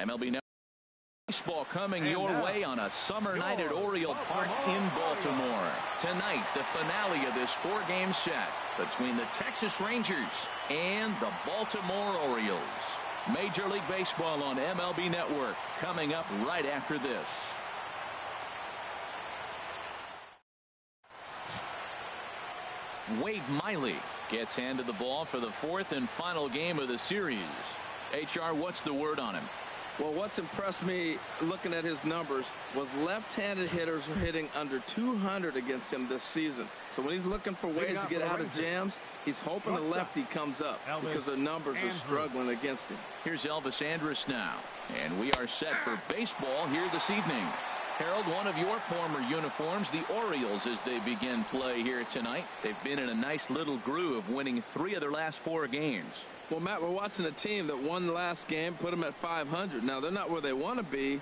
MLB Network baseball coming your way on a summer night at Oriole Park in Baltimore. Tonight, the finale of this 4-game set between the Texas Rangers and the Baltimore Orioles. Major League Baseball on MLB Network coming up right after this. Wade Miley gets handed the ball for the 4th and final game of the series. HR, what's the word on him? Well, what's impressed me looking at his numbers was left-handed hitters are hitting under 200 against him this season. So when he's looking for ways to get out of jams, he's hoping the lefty comes up because the numbers are struggling against him. Here's Elvis Andrus now, and we are set for baseball here this evening. Harold, one of your former uniforms, the Orioles, as they begin play here tonight. They've been in a nice little groove, winning 3 of their last 4 games. Well, Matt, we're watching a team that won the last game, put them at 500. Now, they're not where they want to be,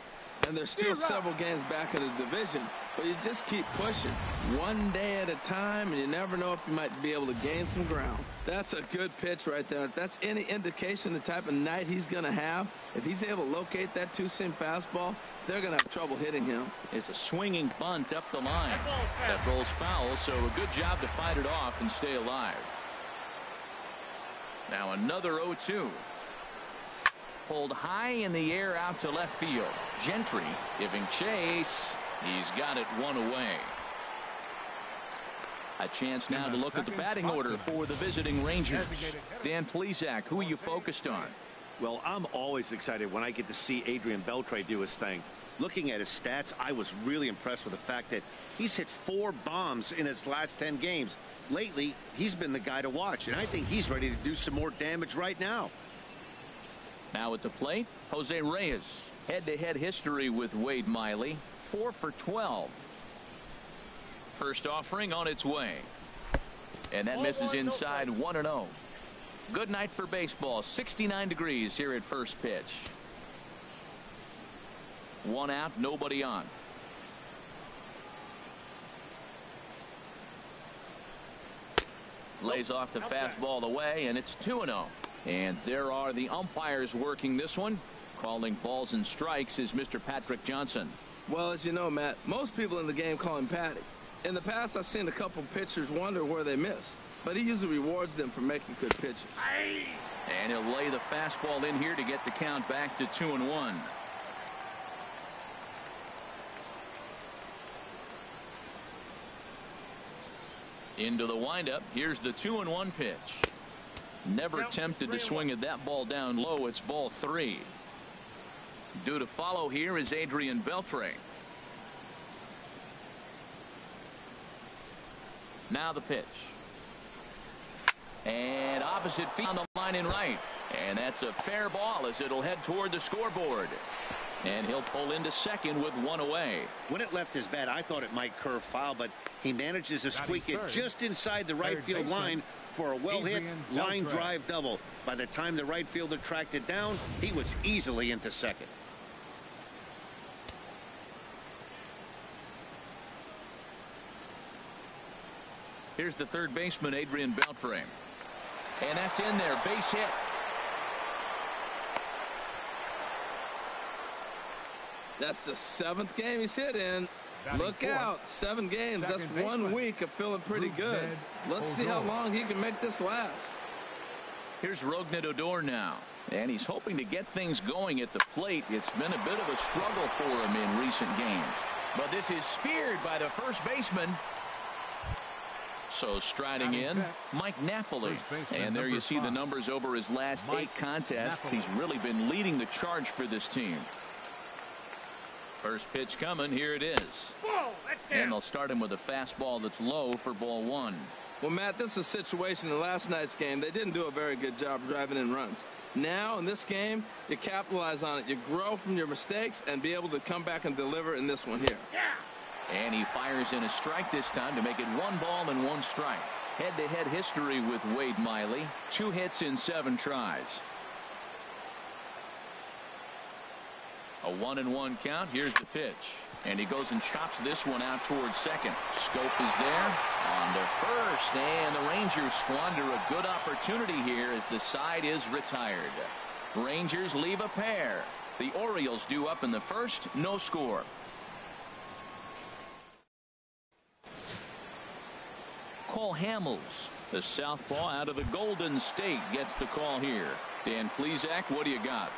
and they're still several games back in the division. But you just keep pushing one day at a time, and you never know if you might be able to gain some ground. That's a good pitch right there. If that's any indication of the type of night he's going to have, if he's able to locate that 2-seam fastball, they're going to have trouble hitting him. It's a swinging bunt up the line. That rolls foul, so a good job to fight it off and stay alive. Now another 0-2. Pulled high in the air out to left field. Gentry giving chase. He's got it 1 away. A chance now to look at the batting order for the visiting Rangers. Dan Plesac, who are you focused on? Well, I'm always excited when I get to see Adrian Beltre do his thing. Looking at his stats, I was really impressed with the fact that he's hit 4 bombs in his last 10 games. Lately, he's been the guy to watch, and I think he's ready to do some more damage right now. Now at the plate, Jose Reyes. Head-to-head history with Wade Miley, 4 for 12. First offering on its way. And that misses inside 1-0. Good night for baseball. 69 degrees here at first pitch. 1 out, nobody on. Lays off the fastball away, and it's 2-0. And there are the umpires working this one. Calling balls and strikes is Mr. Patrick Johnson. Well, as you know, Matt, most people in the game call him Patty. In the past, I've seen a couple pitchers wonder where they miss, but he usually rewards them for making good pitches. And he'll lay the fastball in here to get the count back to 2-1. Into the windup. Here's the 2-1 pitch. Never tempted to swing at that ball down low. It's ball 3. Due to follow here is Adrian Beltre. Now the pitch. And opposite field on the line in right. And that's a fair ball as it'll head toward the scoreboard. And he'll pull into second with 1 away. When it left his bat, I thought it might curve foul, but he manages to squeak it just inside the right field line for a well-hit line drive double. By the time the right fielder tracked it down, he was easily into second. Here's the third baseman, Adrian Beltre. And that's in there. Base hit. That's the 7th game he's hit in. Look out. 7 games. That's 1 week of feeling pretty good. Let's see how long he can make this last. Here's Rougned Odor now. And he's hoping to get things going at the plate. It's been a bit of a struggle for him in recent games. But this is speared by the first baseman. So striding in, Mike Napoli. And there you see the numbers over his last 8 contests. He's really been leading the charge for this team. First pitch coming. Here it is. And they'll start him with a fastball that's low for ball 1. Well, Matt, this is a situation in last night's game. They didn't do a very good job driving in runs. Now, in this game, you capitalize on it. You grow from your mistakes and be able to come back and deliver in this one here. And he fires in a strike this time to make it 1 ball and 1 strike. Head-to-head history with Wade Miley. 2 hits in 7 tries. A 1-1 count. Here's the pitch. And he goes and chops this one out towards second. Scope is there. On to first. And the Rangers squander a good opportunity here as the side is retired. Rangers leave a pair. The Orioles due up in the first, no score. Cole Hamels, the southpaw out of the Golden State, gets the call here. Dan Plesac, what do you got?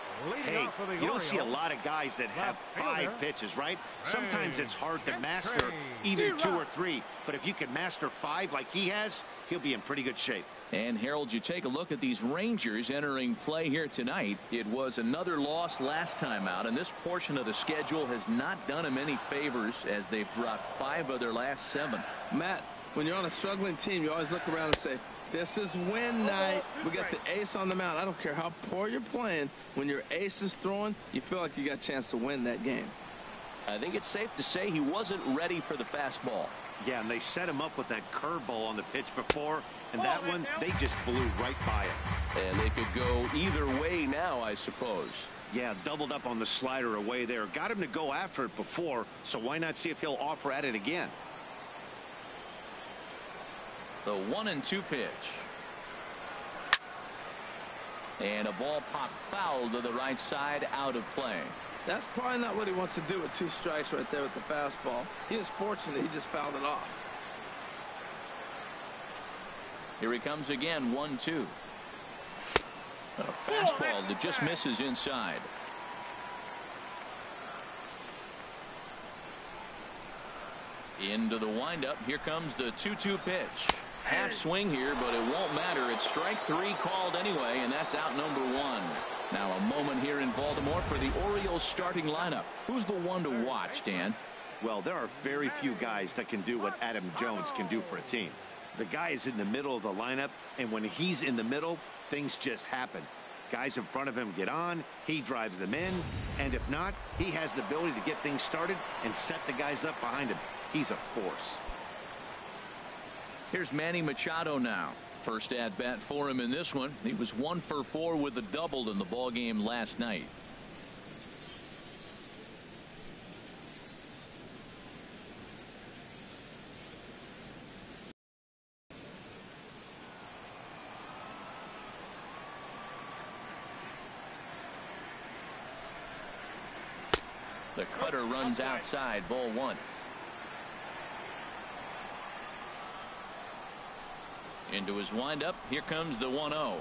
Hey, you don't see a lot of guys that have 5 pitches, right? Sometimes it's hard to master even 2 or 3. But if you can master 5 like he has, he'll be in pretty good shape. And Harold, you take a look at these Rangers entering play here tonight. It was another loss last time out, and this portion of the schedule has not done them any favors as they've dropped 5 of their last 7. Matt, when you're on a struggling team, you always look around and say, this is win night. We got the ace on the mound. I don't care how poor you're playing. When your ace is throwing, you feel like you got a chance to win that game. I think it's safe to say he wasn't ready for the fastball. Yeah, and they set him up with that curveball on the pitch before, and that one, they just blew right by it. And they could go either way now, I suppose. Yeah, doubled up on the slider away there. Got him to go after it before, so why not see if he'll offer at it again? The 1-2 pitch. And a ball popped foul to the right side, out of play. That's probably not what he wants to do with 2 strikes right there with the fastball. He is fortunate he just fouled it off. Here he comes again, 1-2. A fastball that just misses inside. Into the windup. Here comes the 2-2 pitch. Half swing here, but it won't matter. It's strike 3 called anyway, and that's out number 1. Now a moment here in Baltimore for the Orioles starting lineup. Who's the one to watch, Dan? Well, there are very few guys that can do what Adam Jones can do for a team. The guy is in the middle of the lineup, and when he's in the middle, things just happen. Guys in front of him get on, he drives them in, and if not, he has the ability to get things started and set the guys up behind him. He's a force. Here's Manny Machado now. First at bat for him in this one. He was 1 for 4 with a double in the ball game last night. The cutter runs outside, ball 1. Into his windup. Here comes the 1-0.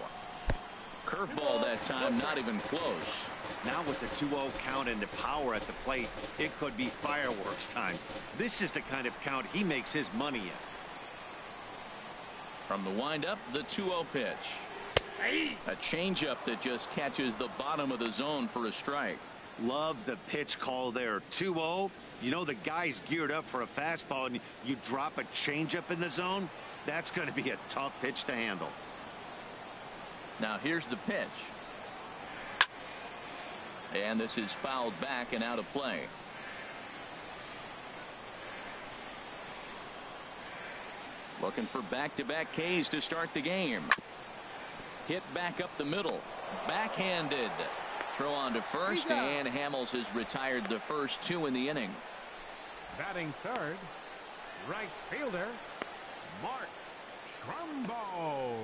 Curveball that time, not even close. Now with the 2-0 count and the power at the plate, it could be fireworks time. This is the kind of count he makes his money in. From the windup, the 2-0 pitch. A changeup that just catches the bottom of the zone for a strike. Love the pitch call there. 2-0. You know the guy's geared up for a fastball, and you drop a changeup in the zone. That's going to be a tough pitch to handle. Now here's the pitch. And this is fouled back and out of play. Looking for back-to-back Ks to start the game. Hit back up the middle. Backhanded. Throw on to first, and Hamels has retired the first 2 in the inning. Batting third, right fielder, Mark Trumbo.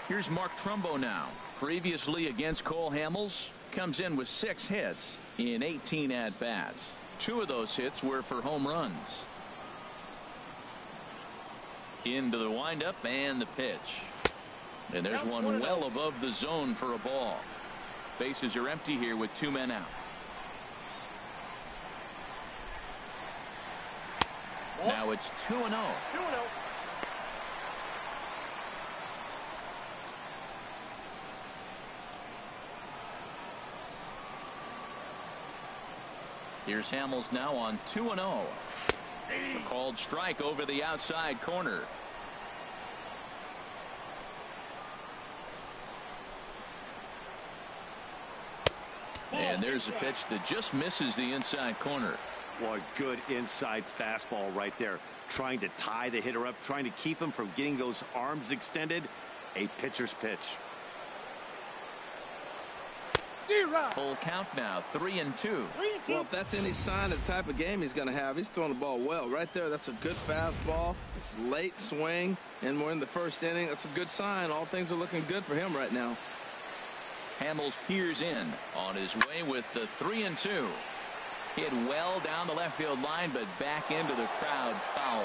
Here's Mark Trumbo now. Previously against Cole Hamels, comes in with 6 hits in 18 at-bats. 2 of those hits were for home runs. Into the windup and the pitch. And there's one well above the zone for a ball. Bases are empty here with 2 men out. Now it's 2-0. Here's Hamels now on 2-0. A called strike over the outside corner. And there's a pitch that just misses the inside corner. Boy, good inside fastball right there. Trying to tie the hitter up, trying to keep him from getting those arms extended. A pitcher's pitch. Full count now, 3-2. Well, if that's any sign of the type of game he's going to have, he's throwing the ball well. Right there, that's a good fastball. It's late swing, and we're in the first inning. That's a good sign. All things are looking good for him right now. Hamels peers in on his way with the 3-2. Hit well down the left field line, but back into the crowd, foul.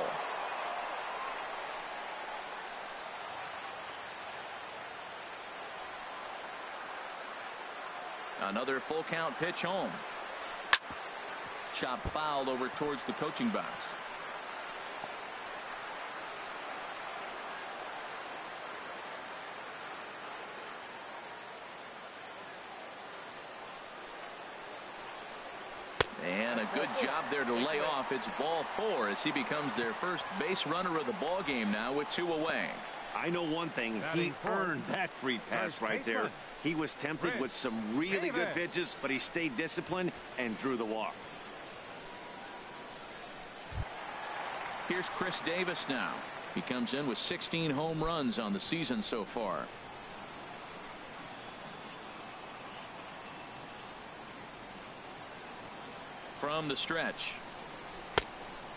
Another full count pitch home. Chop foul over towards the coaching box. And a good job there to lay off. It's ball 4 as he becomes their first base runner of the ball game now with 2 away. I know one thing. He earned that free pass right there. He was tempted with some really good pitches, but he stayed disciplined and drew the walk. Here's Chris Davis now. He comes in with 16 home runs on the season so far. From the stretch.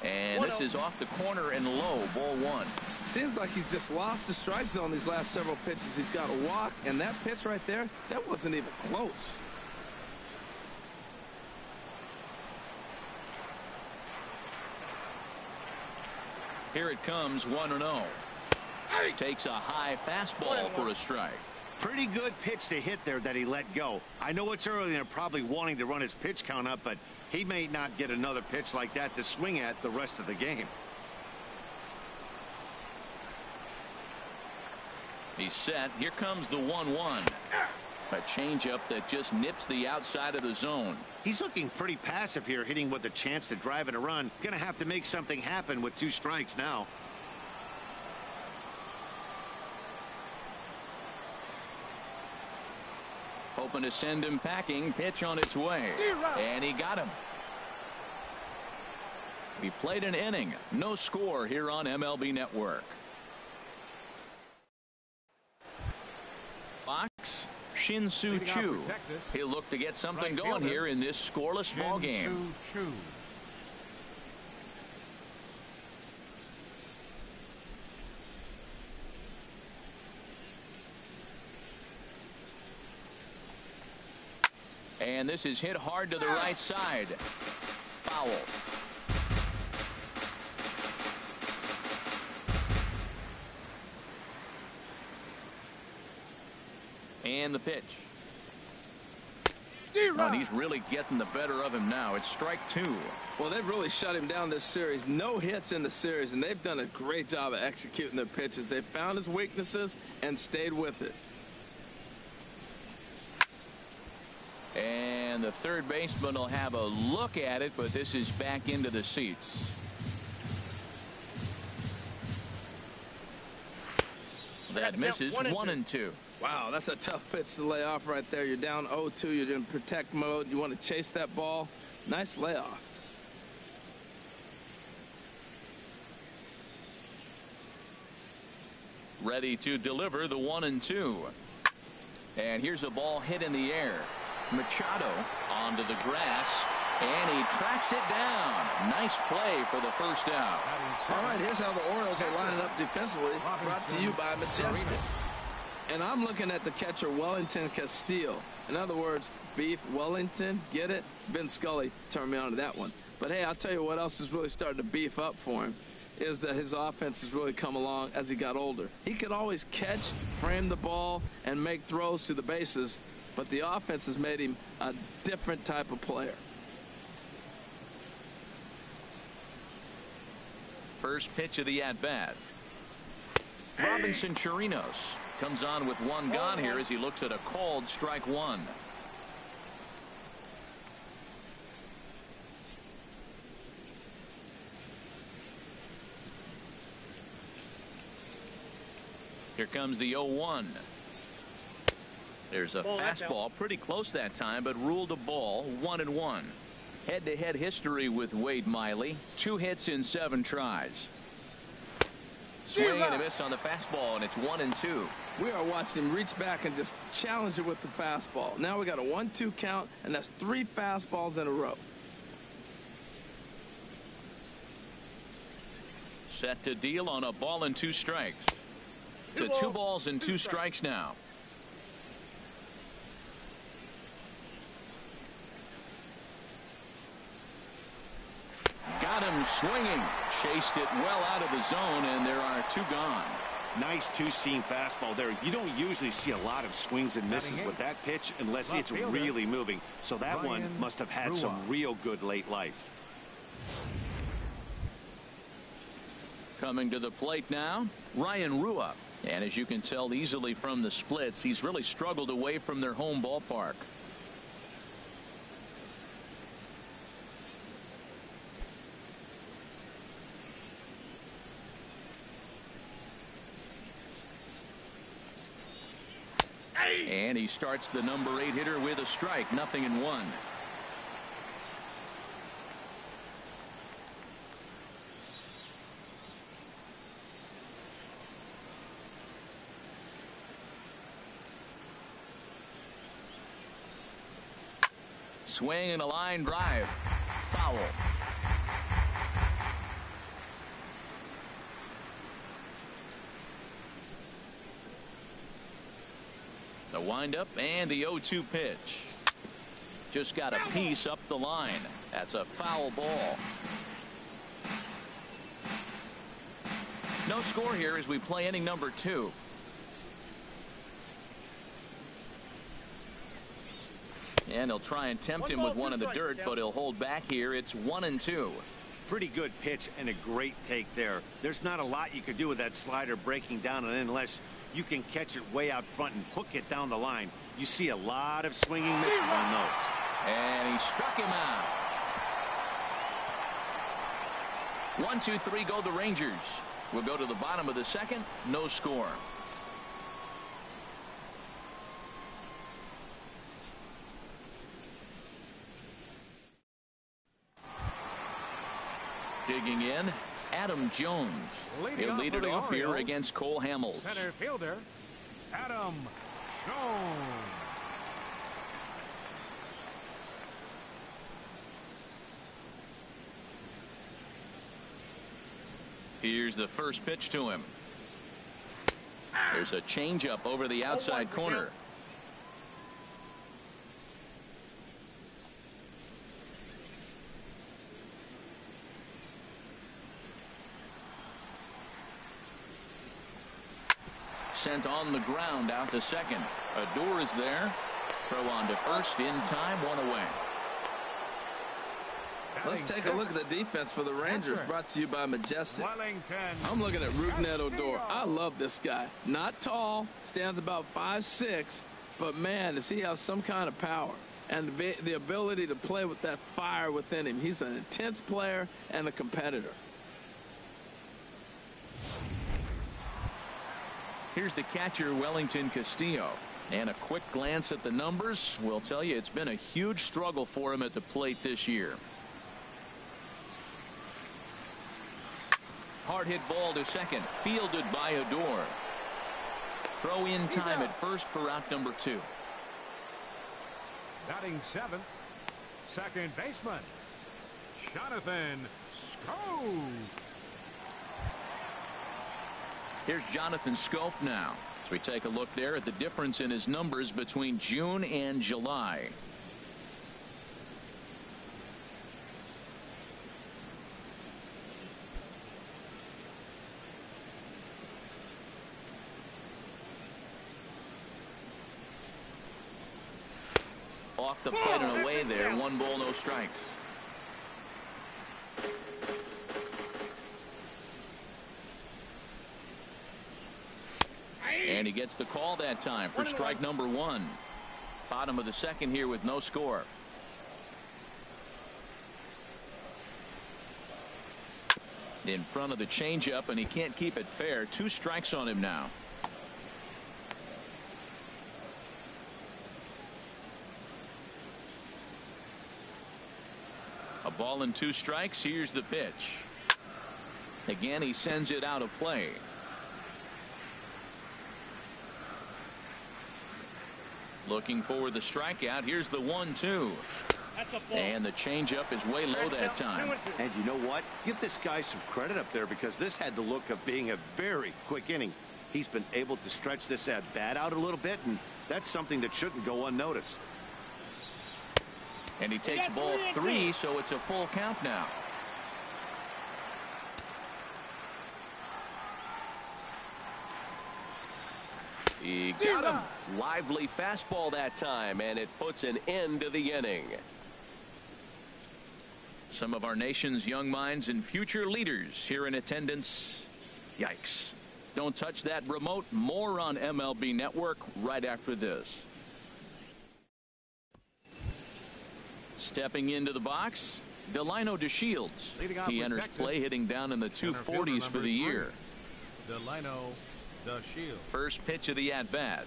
And this is off the corner and low, ball 1. Seems like he's just lost the strike zone these last several pitches. He's got a walk, and that pitch right there, that wasn't even close. Here it comes, 1-0. Takes a high fastball for a strike. Pretty good pitch to hit there that he let go. I know it's early and they're probably wanting to run his pitch count up, but he may not get another pitch like that to swing at the rest of the game. He's set. Here comes the 1-1. A changeup that just nips the outside of the zone. He's looking pretty passive here, hitting with a chance to drive in a run. Gonna have to make something happen with 2 strikes now. Hoping to send him packing. Pitch on its way. And he got him. We played an inning. No score here on MLB Network. Fox, Shin-Soo Choo. He'll look to get something going here in this scoreless ball game. And this is hit hard to the right side. Foul. And the pitch. And he's really getting the better of him now. It's strike 2. Well, they've really shut him down this series. No hits in the series, and they've done a great job of executing their pitches. They found his weaknesses and stayed with it. And the third baseman will have a look at it, but this is back into the seats. That misses 1-2. Wow, that's a tough pitch to lay off right there. You're down 0-2. You're in protect mode. You want to chase that ball. Nice layoff. Ready to deliver the 1-2. And here's a ball hit in the air. Machado onto the grass, and he tracks it down. Nice play for the first out. All right, here's how the Orioles are lining up defensively, brought to you by Majestic. And I'm looking at the catcher, Wellington Castillo. In other words, Beef Wellington, get it? Ben Scully turned me on to that one. But hey, I'll tell you what else is really starting to beef up for him, is that his offense has really come along as he got older. He could always catch, frame the ball, and make throws to the bases, but the offense has made him a different type of player. First pitch of the at-bat. Robinson Chirinos comes on with 1 gone here as he looks at a called strike 1. Here comes the 0-1. There's a fastball pretty close that time, but ruled a ball. 1-1. Head-to-head history with Wade Miley. 2 hits in 7 tries. Swing and a miss on the fastball, and it's 1-2. We are watching him reach back and just challenge it with the fastball. Now we got a 1-2 count, and that's 3 fastballs in a row. Set to deal on a ball and 2 strikes. To 2 balls and 2 strikes now. swinging. Chased it well out of the zone, and there are 2 gone. Nice two-seam fastball there. You don't usually see a lot of swings and misses with that pitch unless it's really moving. So that one must have had some real good late life. Coming to the plate now, Ryan Rua. And as you can tell easily from the splits, he's really struggled away from their home ballpark. And he starts the number 8 hitter with a strike, 0-1. Swing and a line drive. Foul. The windup and the 0-2 pitch. Just got a piece up the line. That's a foul ball. No score here as we play inning number 2. And he'll try and tempt him with one in the dirt, but he'll hold back here. It's 1-2. Pretty good pitch and a great take there. There's not a lot you could do with that slider breaking down and in unless you can catch it way out front and hook it down the line. You see a lot of swinging misses on those. And he struck him out. 1-2-3 go the Rangers. We'll go to the bottom of the second. No score. Digging in, Adam Jones. He'll lead it off here against Cole Hamels. Center fielder, Adam Jones. Here's the first pitch to him. There's a changeup over the outside corner. Sent on the ground out to second. Adore is there. Throw on to first in time, 1 away. Let's take a look at the defense for the Rangers, brought to you by Majestic. I'm looking at Rougned Odor. I love this guy. Not tall, stands about 5'6", but man, does he have some kind of power and the ability to play with that fire within him. He's an intense player and a competitor. Here's the catcher, Wellington Castillo. And a quick glance at the numbers will tell you it's been a huge struggle for him at the plate this year. Hard hit ball to second. Fielded by Odor. Throw in time at first for out number 2. Batting 7th, second baseman, Jonathan Schoop. Here's Jonathan Schoop now. As we take a look there at the difference in his numbers between June and July. Off the plate and away there. 1 ball, no strikes. And he gets the call that time for strike number 1. Bottom of the second here with no score. In front of the changeup, and he can't keep it fair. 2 strikes on him now. A ball and 2 strikes. Here's the pitch. Again, he sends it out of play. Looking for the strikeout. Here's the 1-2. And the changeup is way low that time. And you know what? Give this guy some credit up there because this had the look of being a very quick inning. He's been able to stretch this at bat out a little bit, and that's something that shouldn't go unnoticed. And he takes ball 3, so it's a full count now. He got him. Lively fastball that time, and it puts an end to the inning. Some of our nation's young minds and future leaders here in attendance. Yikes. Don't touch that remote. More on MLB Network right after this. Stepping into the box, Delino DeShields. He enters play hitting down in the 240s for the year. Delino DeShields. First pitch of the at-bat.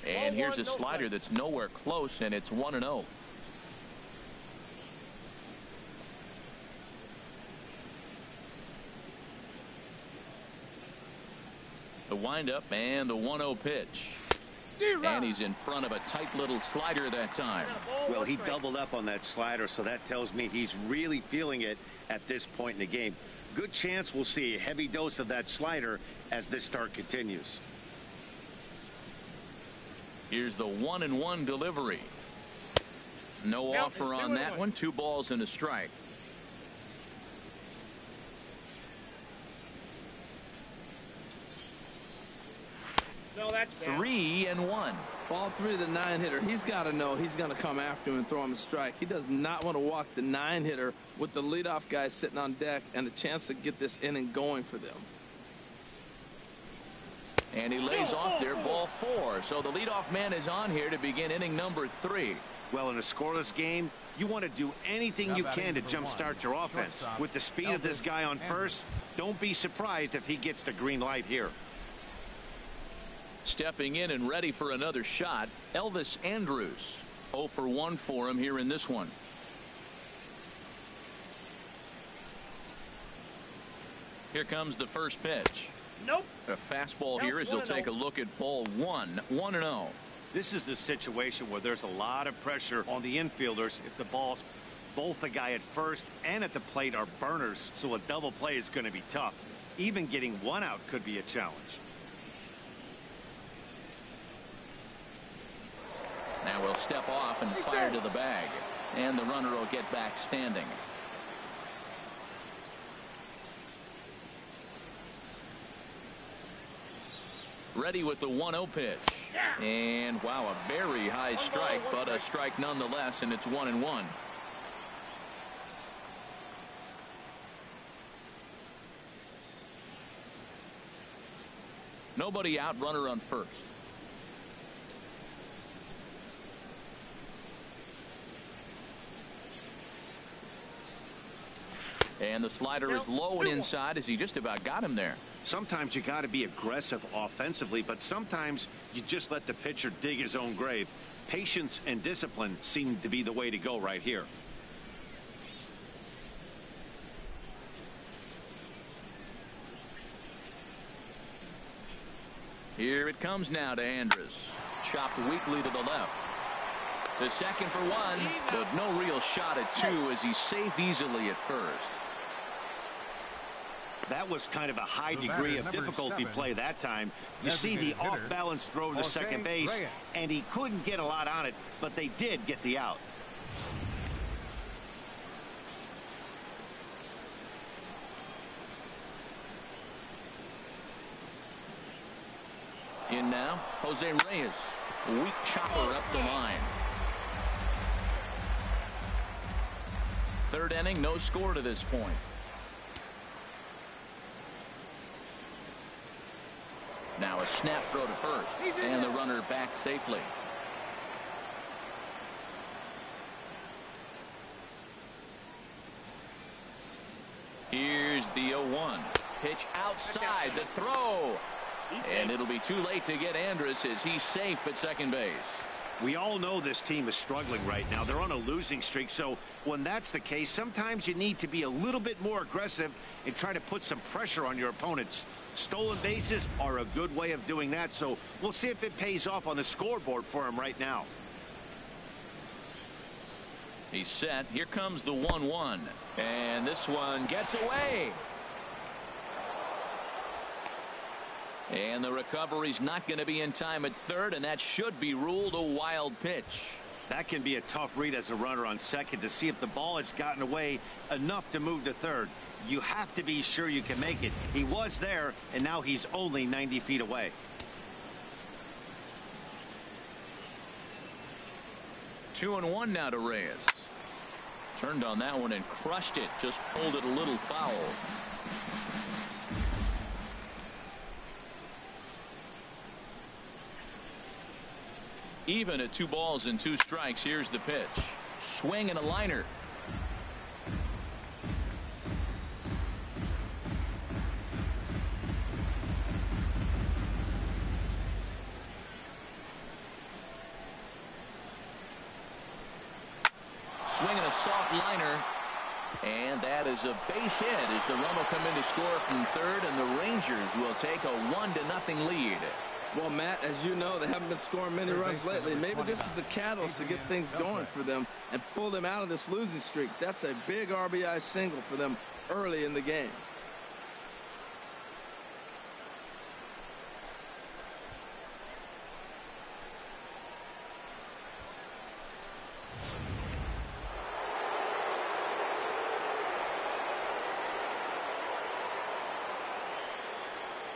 And here's a slider that's nowhere close, and it's 1-0. The windup and the 1-0 pitch. And he's in front of a tight little slider that time. Well, he doubled up on that slider, so that tells me he's really feeling it at this point in the game. Good chance we'll see a heavy dose of that slider as this start continues. Here's the 1-1 delivery. No offer on that one. 2 balls and a strike. No, that's 3-1. Ball 3 to the 9-hitter. He's got to know he's going to come after him and throw him a strike. He does not want to walk the 9-hitter with the leadoff guy sitting on deck and a chance to get this inning going for them. And he lays off there, ball 4. So the leadoff man is on here to begin inning number 3. Well, in a scoreless game, you want to do anything you can to jumpstart your offense. With the speed of this guy on first, don't be surprised if he gets the green light here. Stepping in and ready for another shot, Elvis Andrus. 0 for 1 for him here in this one. Here comes the first pitch. Nope. A fastball here as he'll take a look at ball 1. 1-0. This is the situation where there's a lot of pressure on the infielders if the balls, both the guy at first and at the plate, are burners, so a double play is going to be tough. Even getting 1 out could be a challenge. Now we'll step off and fire to the bag. And the runner will get back standing. Ready with the 1-0 pitch. And wow, a very high strike, but a strike nonetheless, and it's 1-1. Nobody out, runner on first. And the slider is low and inside as he just about got him there. Sometimes you got to be aggressive offensively, but sometimes you just let the pitcher dig his own grave. Patience and discipline seem to be the way to go right here. Here it comes now to Andrus. Chopped weakly to the left. The second for 1, but no real shot at 2 as he's safe easily at first. That was kind of a high degree of difficulty play that time. You see the off-balance throw to second base, and he couldn't get a lot on it, but they did get the out. In now, Jose Reyes. Weak chopper up the line. Third inning, no score to this point. Now a snap throw to first, and the runner back safely. Here's the 0-1. Pitch outside the throw. And it'll be too late to get Andrus as he's safe at second base. We all know this team is struggling right now. They're on a losing streak, so when that's the case, sometimes you need to be a little bit more aggressive and try to put some pressure on your opponents. Stolen bases are a good way of doing that, so we'll see if it pays off on the scoreboard for him right now. He's set. Here comes the 1-1. And this one gets away. And the recovery's not going to be in time at third, and that should be ruled a wild pitch. That can be a tough read as a runner on second to see if the ball has gotten away enough to move to third. You have to be sure you can make it. He was there, and now he's only 90 feet away. 2-1 now to Reyes. Turned on that one and crushed it. Just pulled it a little foul. Even at 2 balls and 2 strikes. Here's the pitch. Swing and a liner. Swinging a soft liner. And that is a base hit as the run will come in to score from third, and the Rangers will take a 1-0 lead. Well, Matt, as you know, they haven't been scoring many runs lately. Maybe this is the catalyst to get things going for them and pull them out of this losing streak. That's a big RBI single for them early in the game.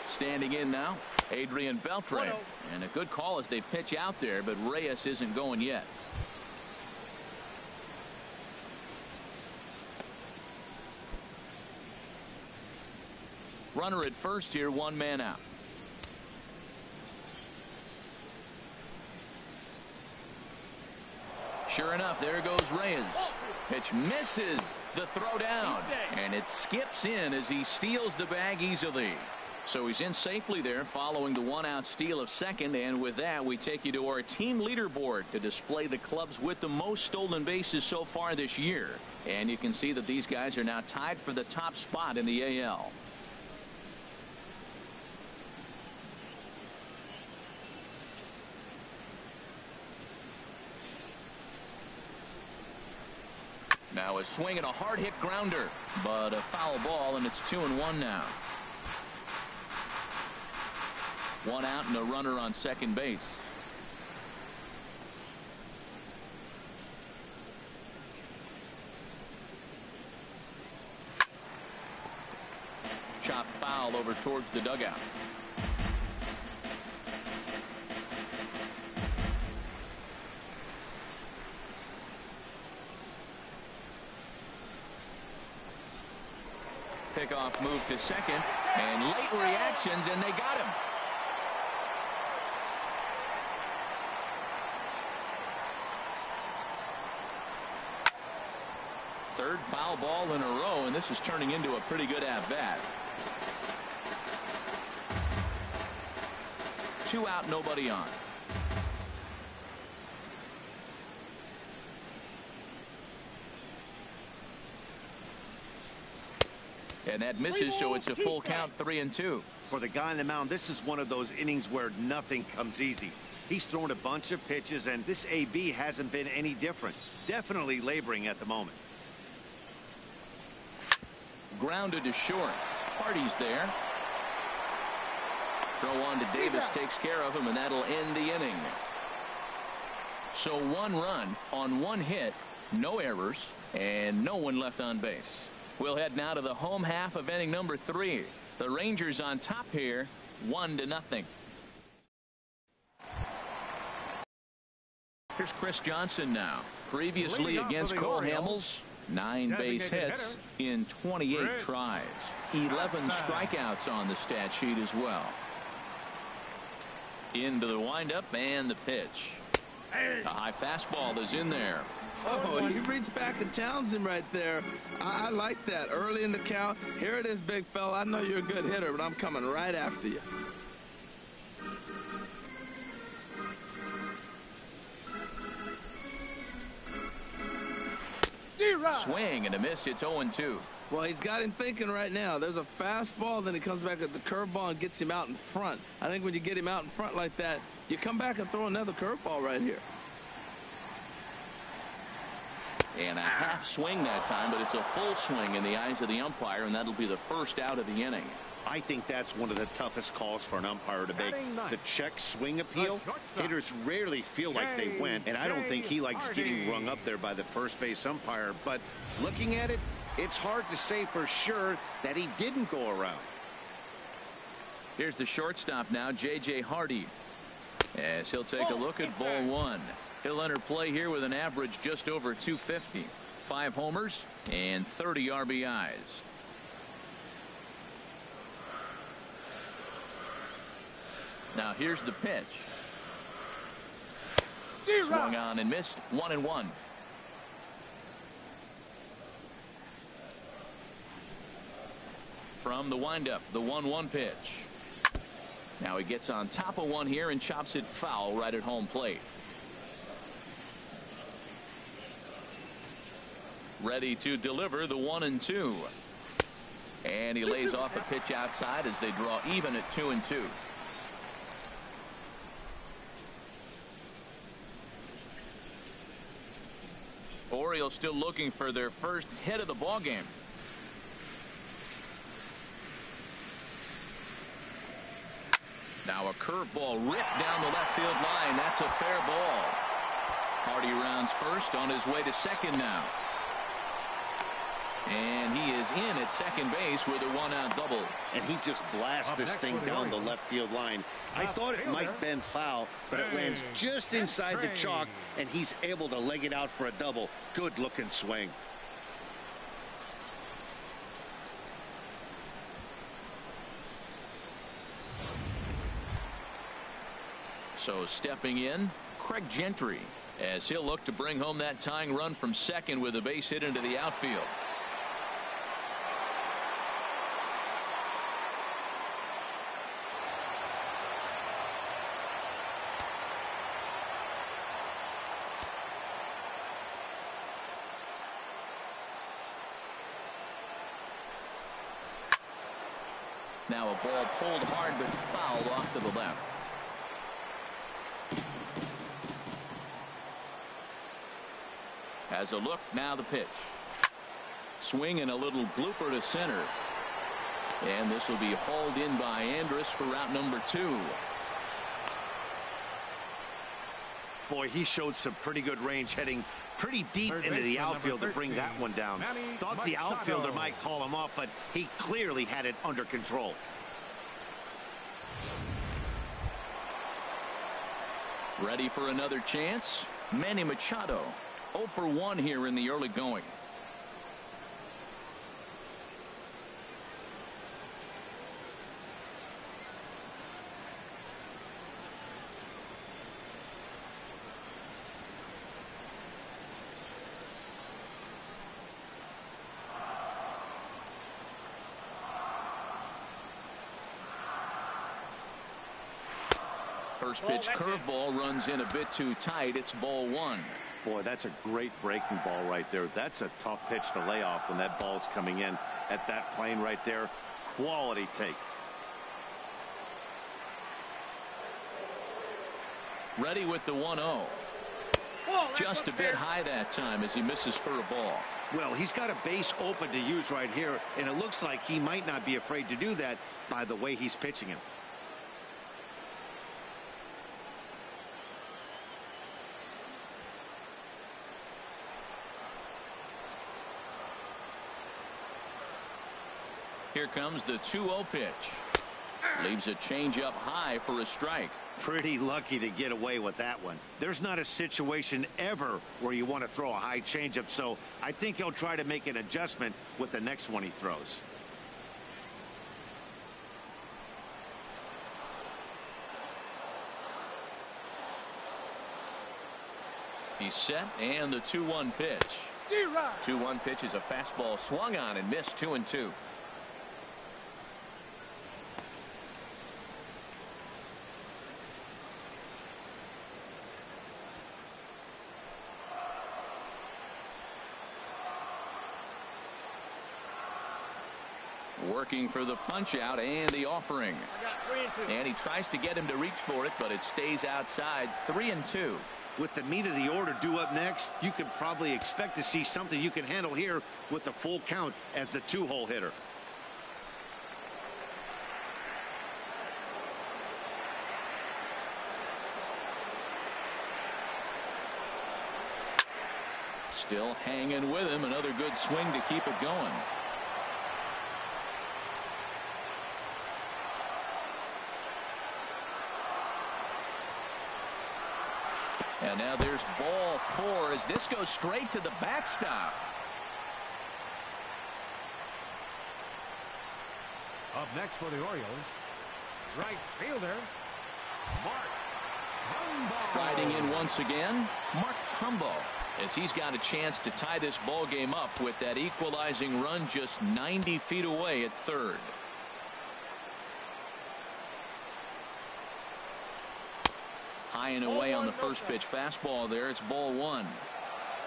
Standing in now, Adrian Beltre. And a good call as they pitch out there, but Reyes isn't going yet. Runner at first here, 1 man out. Sure enough, there goes Reyes. Pitch misses the throw down, and it skips in as he steals the bag easily. So he's in safely there following the 1-out steal of second. And with that, we take you to our team leaderboard to display the clubs with the most stolen bases so far this year. And you can see that these guys are now tied for the top spot in the AL. Now a swing and a hard hit grounder, but a foul ball, and it's 2-1 now. 1 out and a runner on second base. Chop foul over towards the dugout. Pickoff move to second, and late reactions, and they got him. Third foul ball in a row, and this is turning into a pretty good at-bat. 2 out, nobody on. And that misses, so it's a full count, 3-2. For the guy on the mound, this is one of those innings where nothing comes easy. He's thrown a bunch of pitches, and this AB hasn't been any different. Definitely laboring at the moment. Grounded to short. Hardy's there. Throw on to Davis, takes care of him, and that'll end the inning. So 1 run on 1 hit, no errors, and no one left on base. We'll head now to the home half of inning number 3. The Rangers on top here, 1-0. Here's Chris Johnson now. Previously against Cole Hamels, 9 base hits in 28 tries. 11 strikeouts on the stat sheet as well. Into the windup and the pitch. A high fastball is in there. Oh, he reached back and challenged him right there. I like that. Early in the count. Here it is, big fella. I know you're a good hitter, but I'm coming right after you. Swing and a miss. It's 0-2. Well, he's got him thinking right now. There's a fastball, then he comes back at the curveball and gets him out in front. I think when you get him out in front like that, you come back and throw another curveball right here. And a half swing that time, but it's a full swing in the eyes of the umpire, and that'll be the first out of the inning. I think that's one of the toughest calls for an umpire to make. The check swing appeal. Hitters rarely feel like they went, and I don't think he likes getting rung up there by the first base umpire. But looking at it, it's hard to say for sure that he didn't go around. Here's the shortstop now, J.J. Hardy, as he'll take a look at ball 1. He'll enter play here with an average just over 250. 5 homers and 30 RBIs. Now here's the pitch. Swung on and missed. 1-1. From the windup, the 1-1 pitch. Now he gets on top of one here and chops it foul right at home plate. Ready to deliver the 1-2. And he lays off a pitch outside as they draw even at 2-2. Orioles still looking for their first hit of the ball game. Now a curveball ripped down the left field line. That's a fair ball. Hardy rounds first, on his way to second now. And he is in at second base with a 1-out double. And he just blasts this thing down the left field line. I thought it might bend foul, but it lands just inside the chalk, and he's able to leg it out for a double. Good looking swing. So stepping in, Craig Gentry, as he'll look to bring home that tying run from second with a base hit into the outfield. Now a ball pulled hard but fouled off to the left. Has a look, now the pitch. Swing and a little blooper to center. And this will be hauled in by Andrus for route number 2. Boy, he showed some pretty good range, heading pretty deep into the outfield to bring that one down. Thought the outfielder might call him off, but he clearly had it under control. Ready for another chance? Manny Machado. 0 for 1 here in the early going. First pitch curveball runs in a bit too tight. It's ball 1. Boy, that's a great breaking ball right there. That's a tough pitch to lay off when that ball's coming in at that plane right there. Quality take. Ready with the 1-0. Just a bit high that time as he misses for a ball. Well, he's got a base open to use right here, and it looks like he might not be afraid to do that by the way he's pitching him. Here comes the 2-0 pitch. Leaves a changeup high for a strike. Pretty lucky to get away with that one. There's not a situation ever where you want to throw a high changeup, so I think he'll try to make an adjustment with the next one he throws. He's set, and the 2-1 pitch. 2-1 pitch is a fastball swung on and missed. 2-2. Working for the punch out and the offering. And he tries to get him to reach for it, but it stays outside. 3-2. With the meat of the order due up next, you could probably expect to see something you can handle here with the full count as the 2-hole hitter. Still hanging with him. Another good swing to keep it going. And now there's ball 4 as this goes straight to the backstop. Up next for the Orioles, right fielder, Mark Trumbo. Riding in once again, Mark Trumbo, as he's got a chance to tie this ball game up with that equalizing run just 90 feet away at third. High and away on the first pitch fastball there. It's ball 1.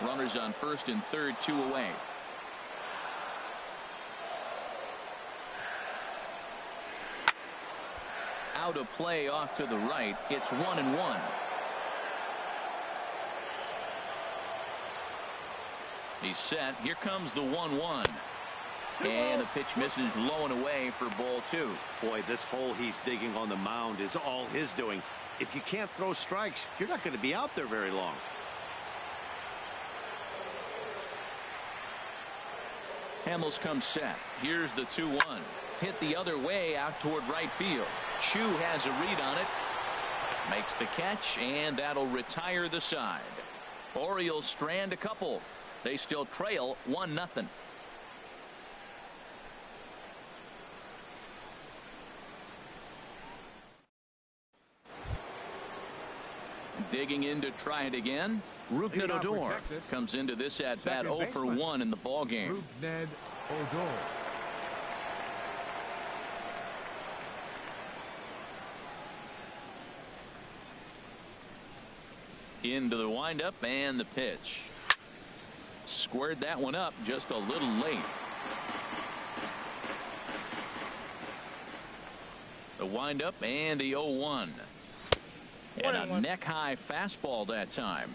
Runners on first and third, 2 away. Out of play off to the right. It's 1-1. He's set. Here comes the 1-1. And the pitch misses low and away for ball 2. Boy, this hole he's digging on the mound is all his doing. If you can't throw strikes, you're not going to be out there very long. Hamels comes set. Here's the 2-1. Hit the other way out toward right field. Chu has a read on it. Makes the catch, and that'll retire the side. Orioles strand a couple. They still trail 1-0. Digging in to try it again. Rougned Odor comes into this at bat 0 for 1 in the ball game. Rougned Odor. Into the windup and the pitch. Squared that one up just a little late. The windup and the 0-1. And a neck-high fastball that time.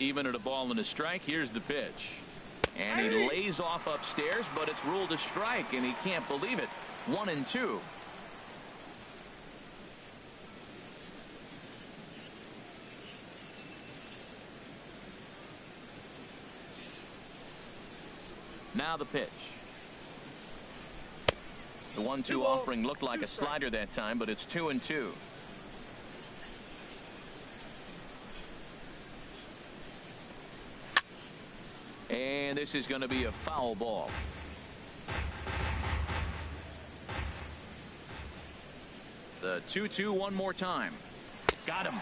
Even at a ball and a strike, here's the pitch. And he lays off upstairs, but it's ruled a strike, and he can't believe it. 1-2. Now the pitch. The 1-2 offering looked like a slider that time, but it's 2-2. And this is going to be a foul ball. The 2-2 one more time. Got him.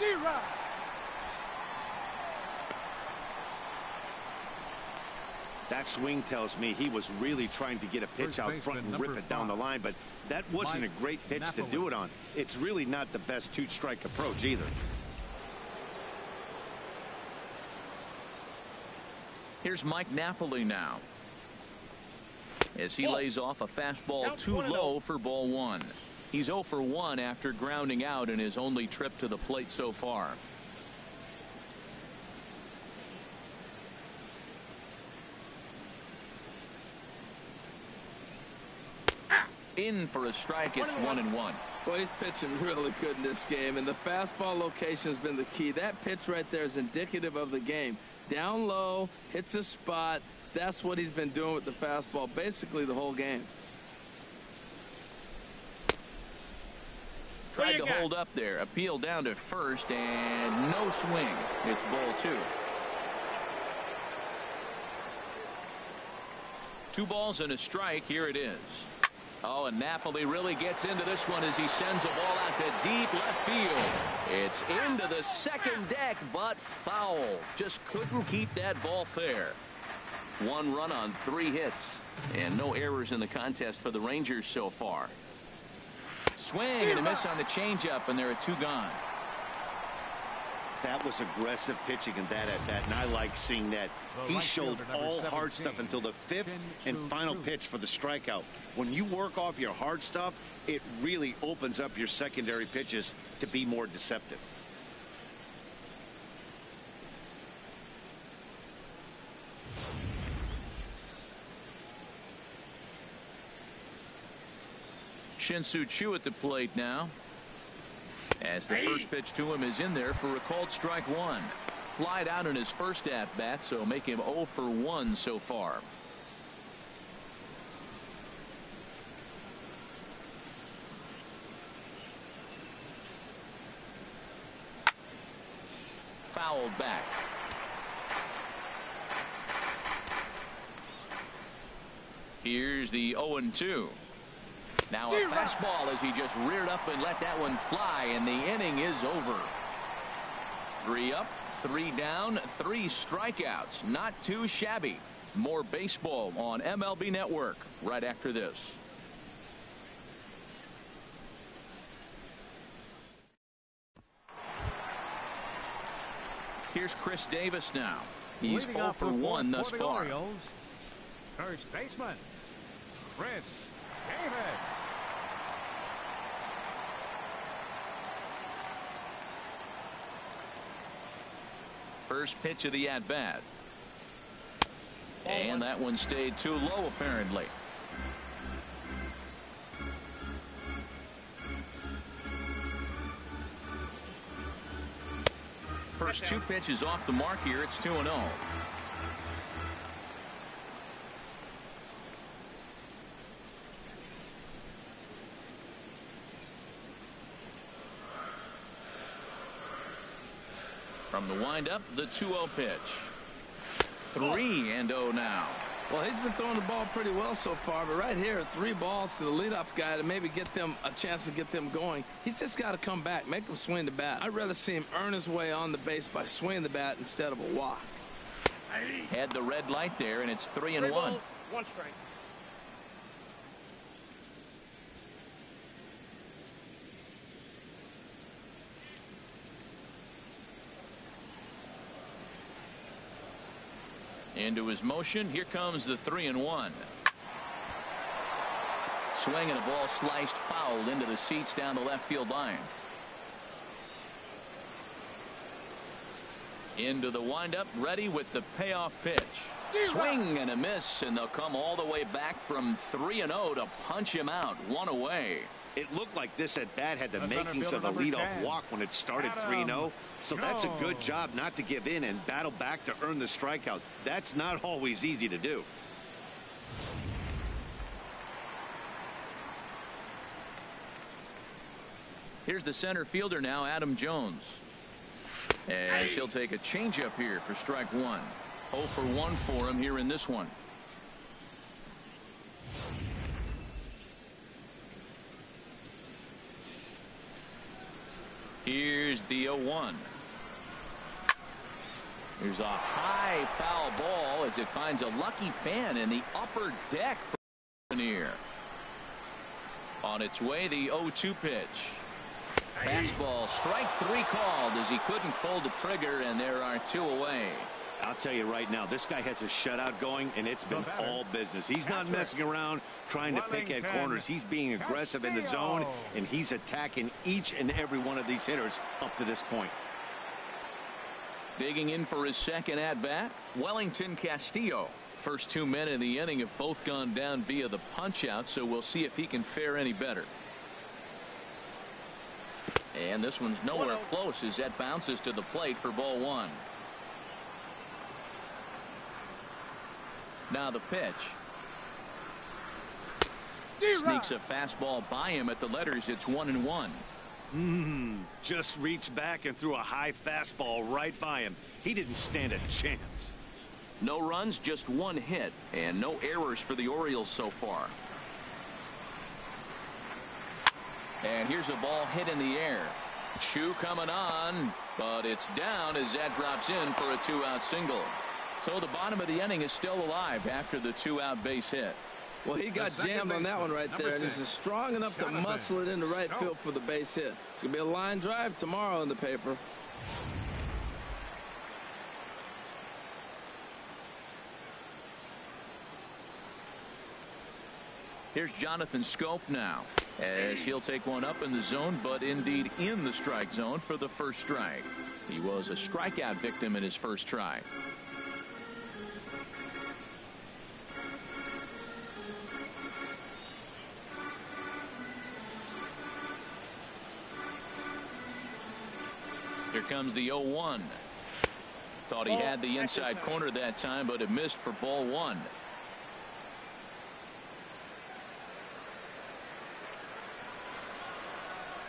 That swing tells me he was really trying to get a pitch out front and rip it down the line, but that wasn't a great pitch to do it on. It's really not the best two-strike approach either. Here's Mike Napoli now, as he lays off a fastball too low for ball 1. He's 0 for 1 after grounding out in his only trip to the plate so far. In for a strike. It's 1-1. Well, he's pitching really good in this game, and the fastball location has been the key. That pitch right there is indicative of the game. Down low, hits a spot. That's what he's been doing with the fastball basically the whole game. Tried to hold up there. Appeal down to first, and no swing. It's ball 2. 2 balls and a strike. Here it is. Oh, and Napoli really gets into this one as he sends a ball out to deep left field. It's into the second deck, but foul. Just couldn't keep that ball fair. 1 run on 3 hits, and no errors in the contest for the Rangers so far. Swing and a miss on the changeup, and there are 2 gone. That was aggressive pitching in that at bat, and I like seeing that. He showed all hard stuff until the 5th and final pitch for the strikeout. When you work off your hard stuff, it really opens up your secondary pitches to be more deceptive. Shin-Soo Choo at the plate now, as the first pitch to him is in there for a called strike 1. flied out in his first at-bat, so make him 0 for 1 so far. Fouled back. Here's the 0-2. Now a fastball as he just reared up and let that one fly, and the inning is over. 3 up, 3 down, 3 strikeouts. Not too shabby. More baseball on MLB Network right after this. Here's Chris Davis now. He's 0 for 1 thus far. Orioles, first baseman, Chris Davis. First pitch of the at-bat. And that one stayed too low, apparently. First 2 pitches off the mark here. It's 2-0. From the windup, the 2-0 pitch. 3-0 now. Well, he's been throwing the ball pretty well so far, but right here, 3 balls to the leadoff guy to maybe get them a chance to get them going. He's just got to come back, make him swing the bat. I'd rather see him earn his way on the base by swinging the bat instead of a walk. Had the red light there, and it's 3-1. 3 balls, 1 strike. Into his motion. Here comes the 3-1. Swing and a ball sliced foul into the seats down the left field line. Into the windup, ready with the payoff pitch. Swing and a miss, and they'll come all the way back from 3-0 to punch him out. 1 away. It looked like this at bat had the makings of a leadoff walk when it started 3-0. So that's a good job not to give in and battle back to earn the strikeout. That's not always easy to do. Here's the center fielder now, Adam Jones. As he'll take a changeup here for strike 1. 0 for 1 for him here in this one. Here's the 0-1. Here's a high foul ball as it finds a lucky fan in the upper deck for near. On its way, the 0-2 pitch. Fastball, strike 3 called as he couldn't pull the trigger, and there are 2 away. I'll tell you right now, this guy has a shutout going, and it's been all business. He's not messing around trying to pick at corners. He's being aggressive in the zone, and he's attacking each and every one of these hitters up to this point. Digging in for his second at-bat, Wellington Castillo. First 2 men in the inning have both gone down via the punch-out, so we'll see if he can fare any better. And this one's nowhere close as that bounces to the plate for ball 1. Now the pitch. Sneaks a fastball by him at the letters. It's 1-1. Just reached back and threw a high fastball right by him. He didn't stand a chance. No runs, just 1 hit, and no errors for the Orioles so far. And here's a ball hit in the air. Chu coming on, but it's down as that drops in for a 2-out single. So the bottom of the inning is still alive after the 2-out base hit. Well, he got jammed on that one right there, and he's strong enough to muscle it into right field for the base hit. It's going to be a line drive tomorrow in the paper. Here's Jonathan Scope now, as he'll take one up in the zone, but indeed in the strike zone for the first strike. He was a strikeout victim in his first try. Here comes the 0-1. Thought he had the inside corner that time, but it missed for ball one.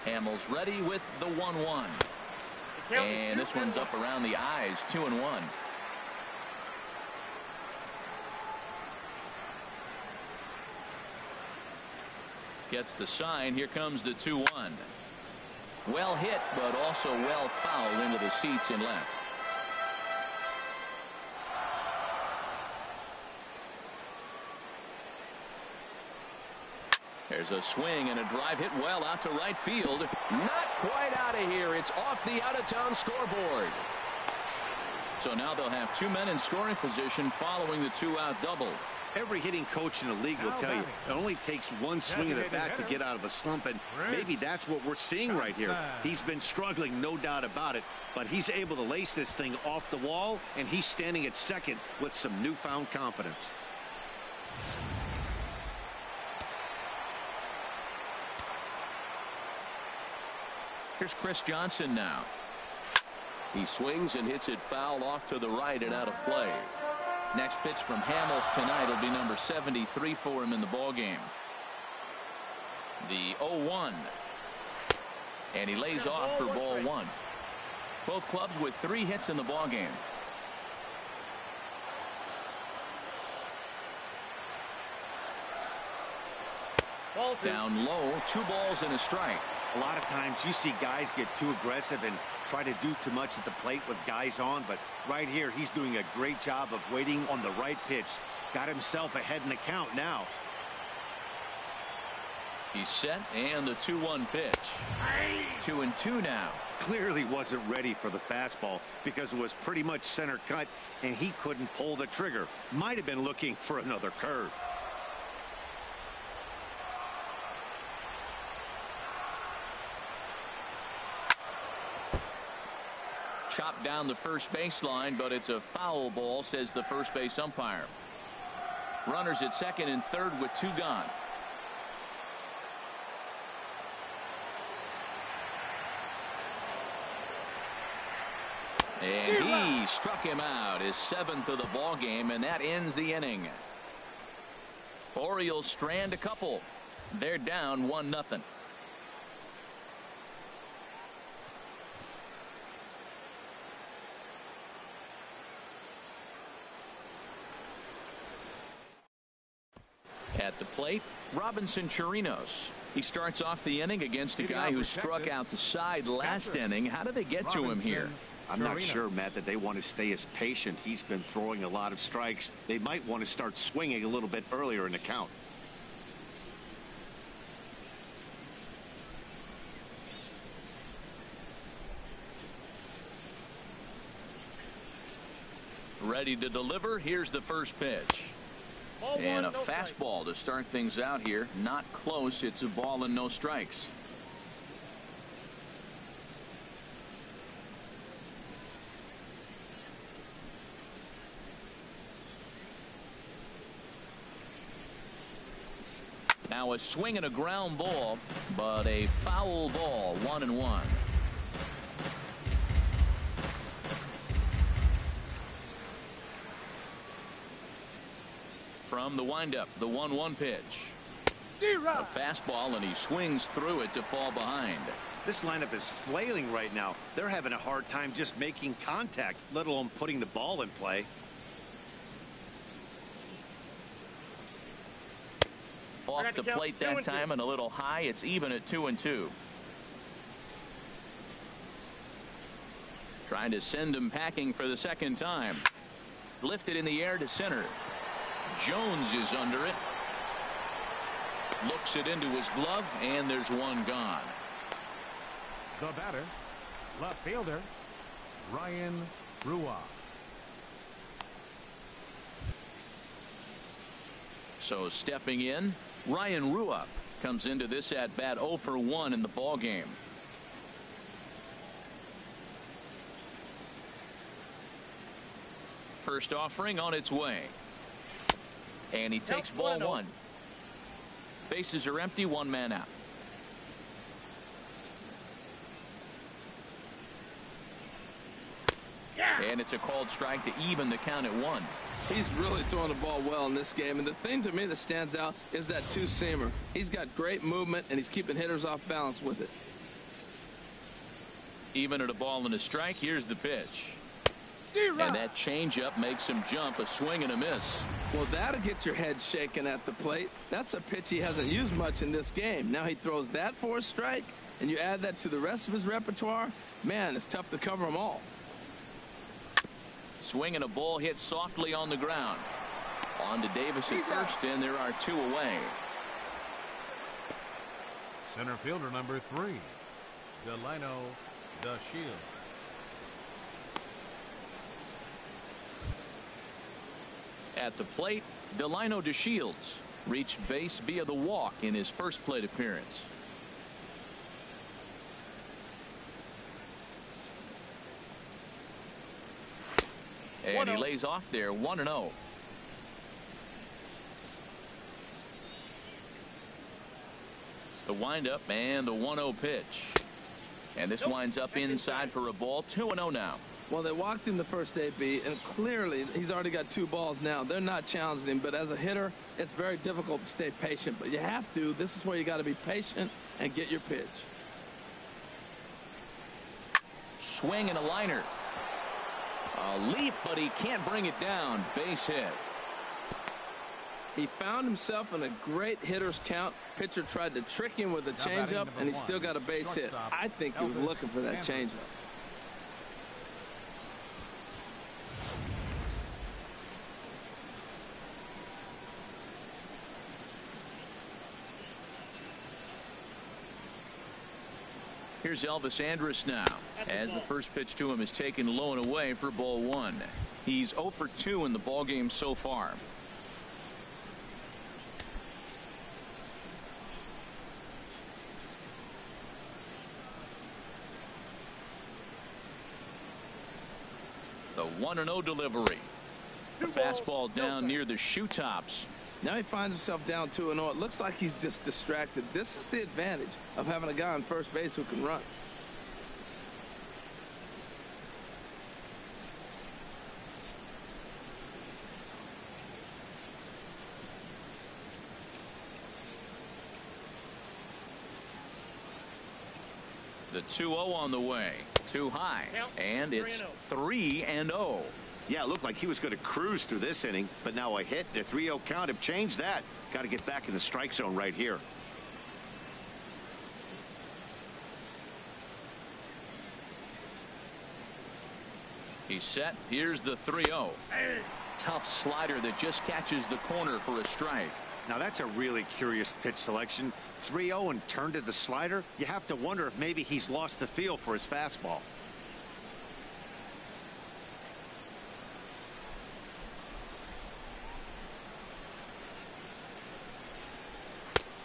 Hamels ready with the 1-1. And this one's up around the eyes, 2-1. Gets the sign. Here comes the 2-1. Well hit, but also well fouled into the seats in left. There's a swing and a drive hit well out to right field. Not quite out of here. It's off the out-of-town scoreboard. So now they'll have two men in scoring position following the two-out double. Every hitting coach in the league will tell you it only takes one swing of the bat to get out of a slump, and maybe that's what we're seeing right here. He's been struggling, no doubt about it, but he's able to lace this thing off the wall, and he's standing at second with some newfound confidence. Here's Chris Johnson now. He swings and hits it foul off to the right and out of play. Next pitch from Hamels tonight will be number 73 for him in the ballgame. The 0-1. And he lays off for ball one. Both clubs with 3 hits in the ballgame. Down low, 2 balls and a strike. A lot of times you see guys get too aggressive and try to do too much at the plate with guys on, but right here he's doing a great job of waiting on the right pitch. Got himself ahead in the count now. He's set, and the 2-1 pitch. 2-2 now. Clearly wasn't ready for the fastball because it was pretty much center cut and he couldn't pull the trigger. Might have been looking for another curve. Chopped down the first baseline, but it's a foul ball, says the first base umpire. Runners at second and third with 2 gone. And he struck him out, his 7th of the ball game, and that ends the inning. Orioles strand a couple. They're down 1-0. At the plate, Robinson Chirinos. He starts off the inning against a guy who struck out the side last inning. How did they get to him here? I'm not sure, Matt, that they want to stay as patient. He's been throwing a lot of strikes. They might want to start swinging a little bit earlier in the count. Ready to deliver. Here's the first pitch. And a fastball to start things out here. Not close. It's a ball and no strikes. Now a swing and a ground ball, but a foul ball, 1-1. From the windup, the 1-1 pitch. A fastball, and he swings through it to fall behind. This lineup is flailing right now. They're having a hard time just making contact, let alone putting the ball in play. Off the plate that time and a little high. It's even at 2-2. Trying to send him packing for the second time. Lifted in the air to center. Jones is under it. Looks it into his glove, and there's one gone. The batter, left fielder, Ryan Ruoff. So stepping in, Ryan Ruoff comes into this at bat 0 for 1 in the ball game. First offering on its way. And he takes ball 1. Bases are empty, 1 man out. And it's a called strike to even the count at 1. He's really throwing the ball well in this game, and the thing to me that stands out is that two-seamer. He's got great movement, and he's keeping hitters off balance with it. Even at a ball and a strike, here's the pitch. And that changeup makes him jump. A swing and a miss. Well, that'll get your head shaken at the plate. That's a pitch he hasn't used much in this game. Now he throws that for a strike, and you add that to the rest of his repertoire. Man, it's tough to cover them all. Swing and a ball hit softly on the ground. On to Davis at first, and there are 2 away. Center fielder number 3, Delino DeShields. At the plate, Delino DeShields reached base via the walk in his first plate appearance. And he lays off there, 1-0. The windup and the 1-0 pitch. And this winds up inside for a ball. 2-0 now. Well, they walked him the first AB, and clearly he's already got 2 balls now. They're not challenging him, but as a hitter, it's very difficult to stay patient. But you have to. This is where you got to be patient and get your pitch. Swing and a liner. A leap, but he can't bring it down. Base hit. He found himself in a great hitter's count. Pitcher tried to trick him with a changeup, and he still got a base hit. I think he was looking for that changeup. Here's Elvis Andrus now, as the first pitch to him is taken low and away for ball 1. He's 0 for 2 in the ball game so far. The 1-0 delivery. The fastball down near the shoe tops. Now he finds himself down 2-0. It looks like he's just distracted. This is the advantage of having a guy on first base who can run. The 2-0 on the way. Too high. And it's 3-0. Yeah, it looked like he was going to cruise through this inning, but now a hit, the 3-0 count have changed that. Got to get back in the strike zone right here. He's set. Here's the 3-0. Tough slider that just catches the corner for a strike. Now that's a really curious pitch selection. 3-0 and turned to the slider. You have to wonder if maybe he's lost the feel for his fastball.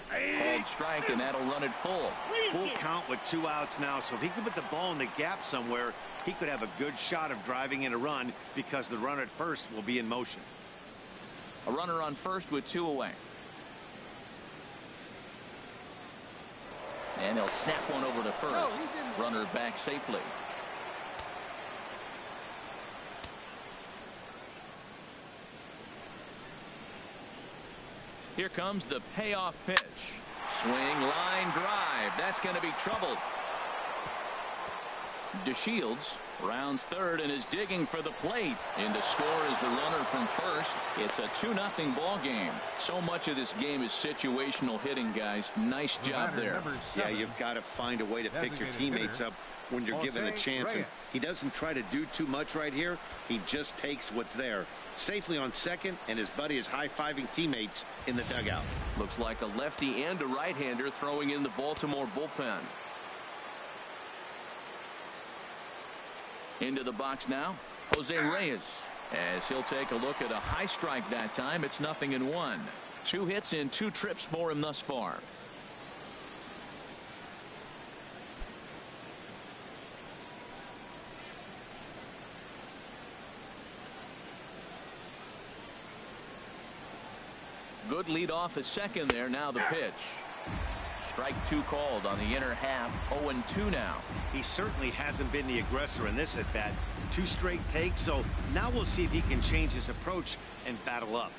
Called strike, and that'll run it full. Full count with 2 outs now, so if he could put the ball in the gap somewhere, he could have a good shot of driving in a run because the runner at first will be in motion. A runner on first with 2 away. And he'll snap one over to first. Runner back safely. Here comes the payoff pitch. Swing, line, drive. That's going to be trouble. DeShields rounds third and is digging for the plate. In to score is the runner from first. It's a 2-0 ball game. So much of this game is situational hitting, guys. Nice job there. Yeah, you've got to find a way to pick your teammates up when you're given a chance. And he doesn't try to do too much right here. He just takes what's there. Safely on second, and his buddy is high-fiving teammates in the dugout. Looks like a lefty and a right-hander throwing in the Baltimore bullpen. Into the box now, Jose Reyes, as he'll take a look at a high strike that time. It's 0-1. 2 hits in 2 trips for him thus far. Good lead off at second there. Now the pitch. Strike two called on the inner half. 0-2 now. He certainly hasn't been the aggressor in this at bat. 2 straight takes, so now we'll see if he can change his approach and battle up.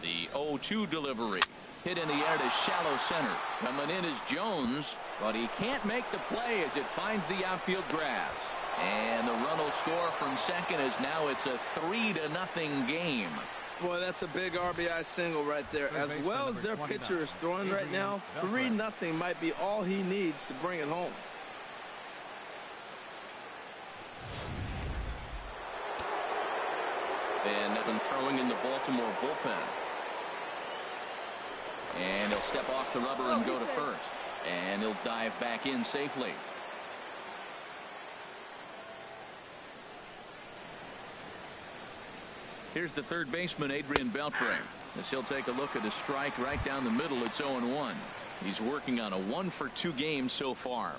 The 0-2 delivery. Hit in the air to shallow center. Coming in is Jones, but he can't make the play as it finds the outfield grass. And the run will score from second as now it's a 3-0 game. Boy, that's a big RBI single right there. As well as their pitcher is throwing right now, 3-0 might be all he needs to bring it home. And they've been throwing in the Baltimore bullpen. And he'll step off the rubber and go to first. And he'll dive back in safely. Here's the third baseman, Adrian Beltre. As he'll take a look at a strike right down the middle. It's 0-1. He's working on a 1-for-2 game so far.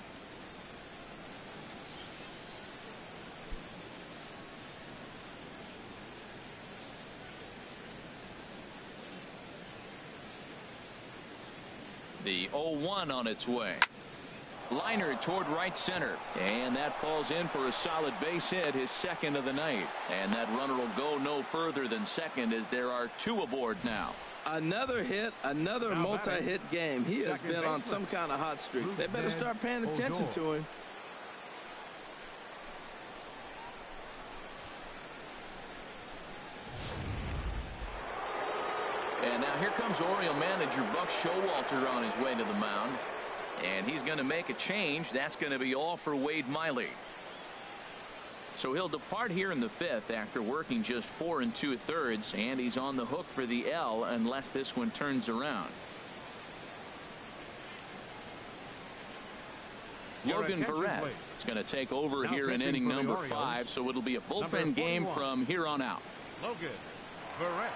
The 0-1 on its way. Liner toward right center, and that falls in for a solid base hit, his second of the night. And that runner will go no further than second as there are 2 aboard now. Another hit, another multi-hit game. He has been on some kind of hot streak. They better start paying attention to him. And now here comes Oriole manager Buck Showalter on his way to the mound. And he's going to make a change. That's going to be all for Wade Miley. So he'll depart here in the 5th after working just 4 2/3, and he's on the hook for the L unless this one turns around. Logan Verrett is going to take over here in inning number 5, so it'll be a bullpen game from here on out. Logan Verrett.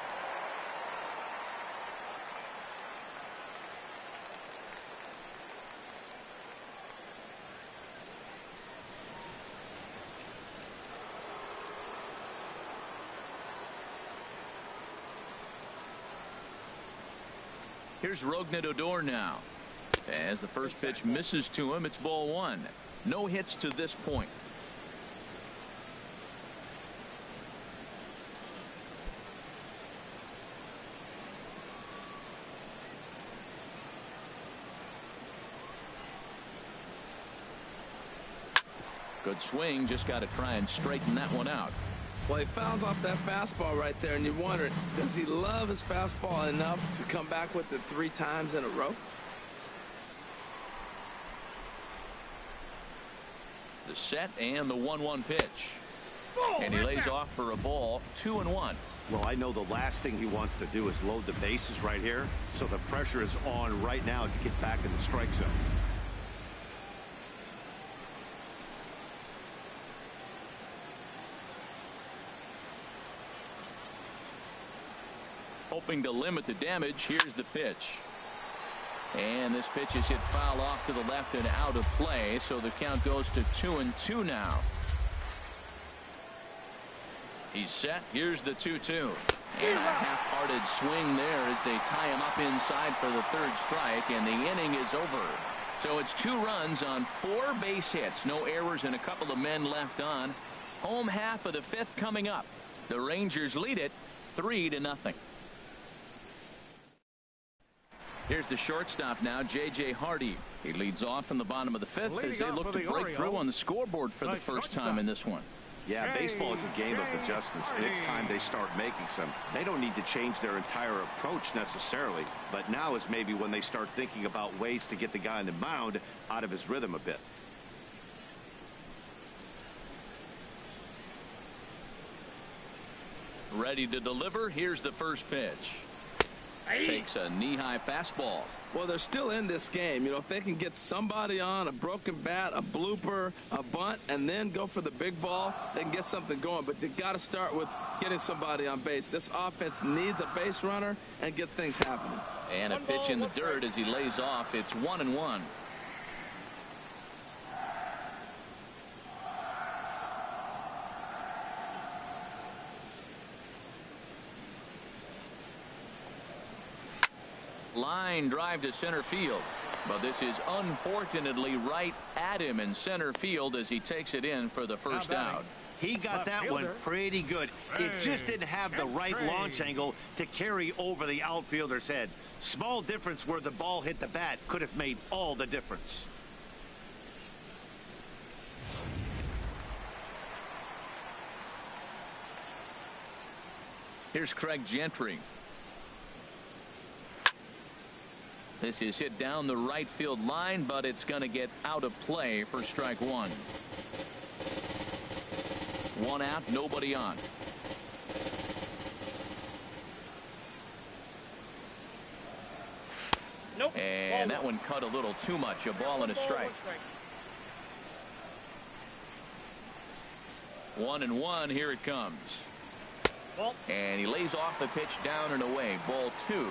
Here's Rougned Odor now. As the first pitch misses to him, it's ball 1. No hits to this point. Good swing, just got to try and straighten that one out. Well, he fouls off that fastball right there, and you wonder, does he love his fastball enough to come back with it 3 times in a row? The set and the 1-1 pitch. And he lays off for a ball. 2-1. Well, I know the last thing he wants to do is load the bases right here, so the pressure is on right now to get back in the strike zone. Hoping to limit the damage. Here's the pitch. And this pitch is hit foul off to the left and out of play, so the count goes to 2-2 now. He's set. Here's the 2-2. And a half-hearted swing there as they tie him up inside for the 3rd strike, and the inning is over. So it's 2 runs on 4 base hits. No errors and a couple of men left on. Home half of the 5th coming up. The Rangers lead it 3-0. Here's the shortstop now, J.J. Hardy. He leads off in the bottom of the 5th as they look to break through on the scoreboard for the first time in this one. Yeah, baseball is a game of adjustments, and it's time they start making some. They don't need to change their entire approach necessarily, but now is maybe when they start thinking about ways to get the guy on the mound out of his rhythm a bit. Ready to deliver. Here's the first pitch. Takes a knee-high fastball. Well, they're still in this game. You know, if they can get somebody on, a broken bat, a blooper, a bunt, and then go for the big ball, they can get something going. But they've got to start with getting somebody on base. This offense needs a base runner and get things happening. And a pitch in the dirt as he lays off. It's 1-1. line drive to center field. But this is unfortunately right at him in center field as he takes it in for the first out. He got that one pretty good. It just didn't have the right launch angle to carry over the outfielder's head. Small difference where the ball hit the bat could have made all the difference. Here's Craig Gentry. This is hit down the right field line, but it's going to get out of play for strike one. One out, nobody on. Nope. And that one cut a little too much. A ball and a strike. 1-1. Here it comes. Ball. And he lays off the pitch down and away. Ball 2.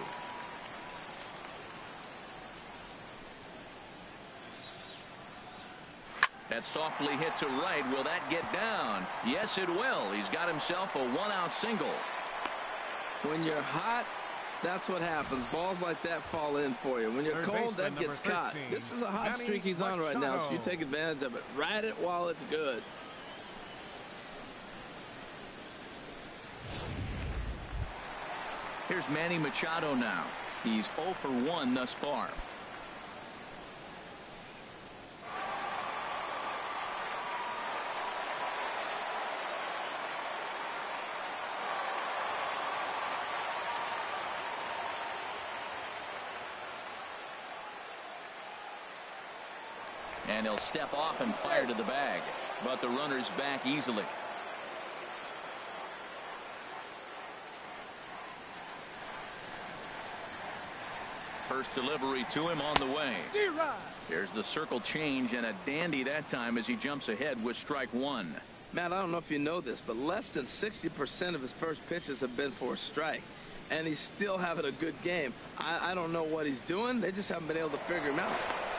That's softly hit to right. Will that get down? Yes, it will. He's got himself a one-out single. When you're hot, that's what happens. Balls like that fall in for you. When you're cold, that gets caught. This is a hot streak he's on right now, so you take advantage of it. Ride it while it's good. Here's Manny Machado now. He's 0 for 1 thus far. And he'll step off and fire to the bag. But the runner's back easily. First delivery to him on the way. Here's the circle change and a dandy that time as he jumps ahead with strike one. Matt, I don't know if you know this, but less than 60% of his first pitches have been for a strike. And he's still having a good game. I don't know what he's doing. They just haven't been able to figure him out.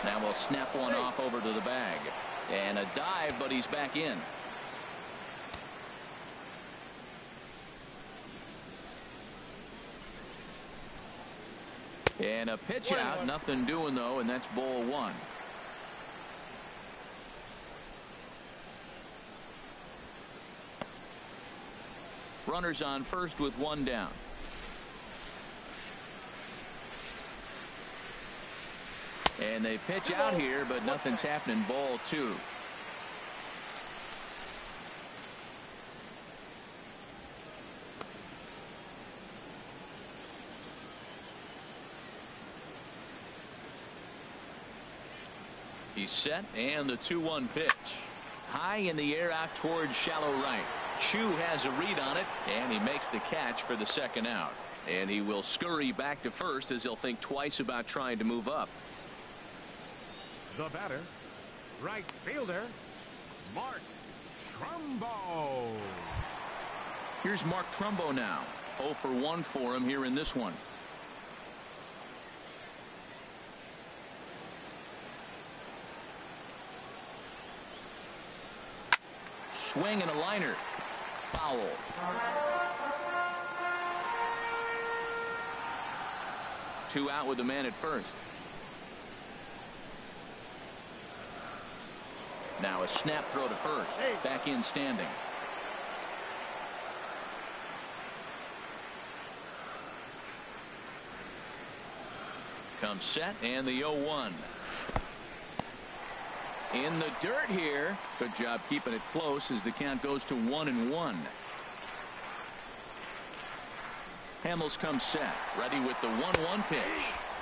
Now we'll snap one off over to the bag. And a dive, but he's back in. And a pitch out. Nothing doing, though, and that's ball one. Runners on first with one down. And they pitch out here, but nothing's happening. Ball two. He's set, and the 2-1 pitch. High in the air out towards shallow right. Chu has a read on it, and he makes the catch for the second out. And he will scurry back to first as he'll think twice about trying to move up. The batter, right fielder, Mark Trumbo. Here's Mark Trumbo now. 0 for 1 for him here in this one. Swing and a liner. Foul. Two out with the man at first. Now a snap throw to first. Back in standing. Comes set and the 0-1. In the dirt here. Good job keeping it close as the count goes to 1-1. Hamels comes set. Ready with the 1-1 pitch.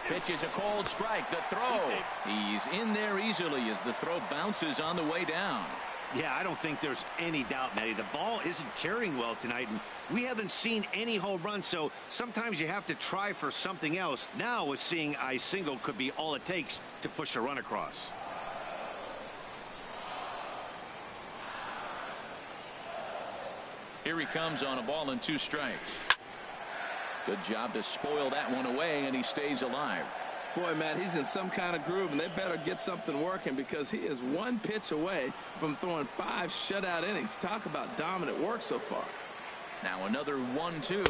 Pitch is a cold strike. The throw. He's in there easily as the throw bounces on the way down. Yeah, I don't think there's any doubt, Matty. The ball isn't carrying well tonight, and we haven't seen any home runs, so sometimes you have to try for something else. Now, with seeing a single could be all it takes to push a run across. Here he comes on a ball and 2 strikes. Good job to spoil that one away, and he stays alive. Boy, Matt, he's in some kind of groove, and they better get something working because he is 1 pitch away from throwing 5 shutout innings. Talk about dominant work so far. Now another 1-2.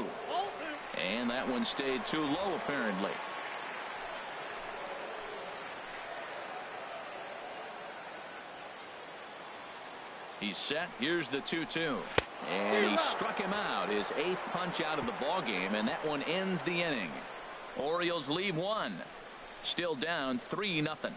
And that one stayed too low, apparently. He's set. Here's the 2-2. And he struck him out. His 8th punch out of the ball game, and that one ends the inning. Orioles leave one. Still down 3-0.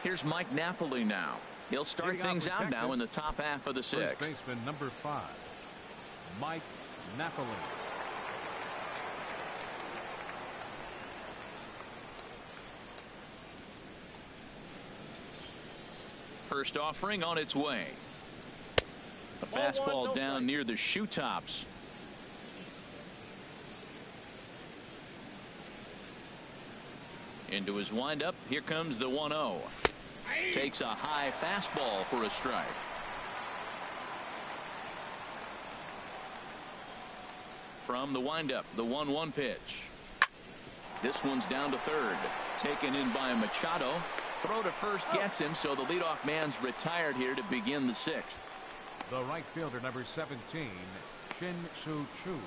Here's Mike Napoli now. He'll start things out now in the top half of the 6th. First baseman number 5, Mike Napoli. First offering on its way. A fastball down near the shoe tops. Into his windup. Here comes the 1-0. Takes a high fastball for a strike. From the windup, the 1-1 pitch. This one's down to third. Taken in by Machado. Throw to first gets him, so the leadoff man's retired here to begin the 6th. The right fielder, number 17, Shin-Soo Choo.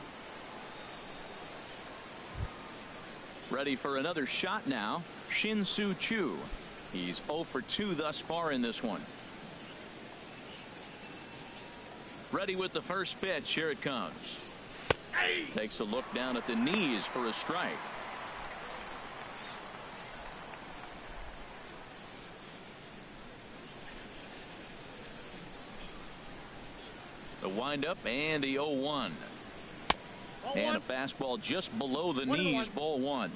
Ready for another shot now. Shin-Soo Choo. He's 0 for 2 thus far in this one. Ready with the first pitch. Here it comes. Takes a look down at the knees for a strike. The windup and the 0-1. And a fastball just below the knees. Ball 1.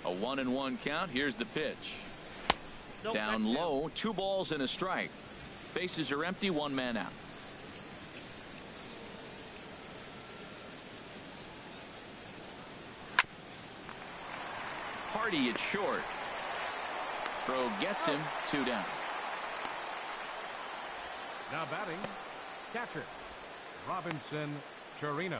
A 1-1 count. Here's the pitch. Down low. 2 balls and a strike. Bases are empty. 1 man out. Hardy at short. Throw gets him. 2 down. Now batting, catcher, Robinson Chirinos.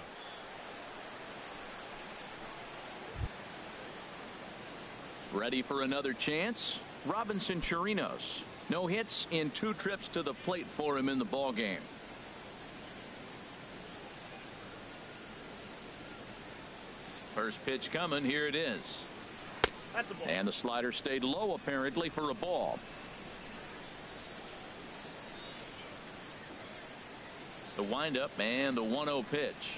Ready for another chance. Robinson Chirinos. No hits in 2 trips to the plate for him in the ball game. First pitch coming. Here it is. That's a ball. And the slider stayed low apparently for a ball. The windup and the 1-0 pitch.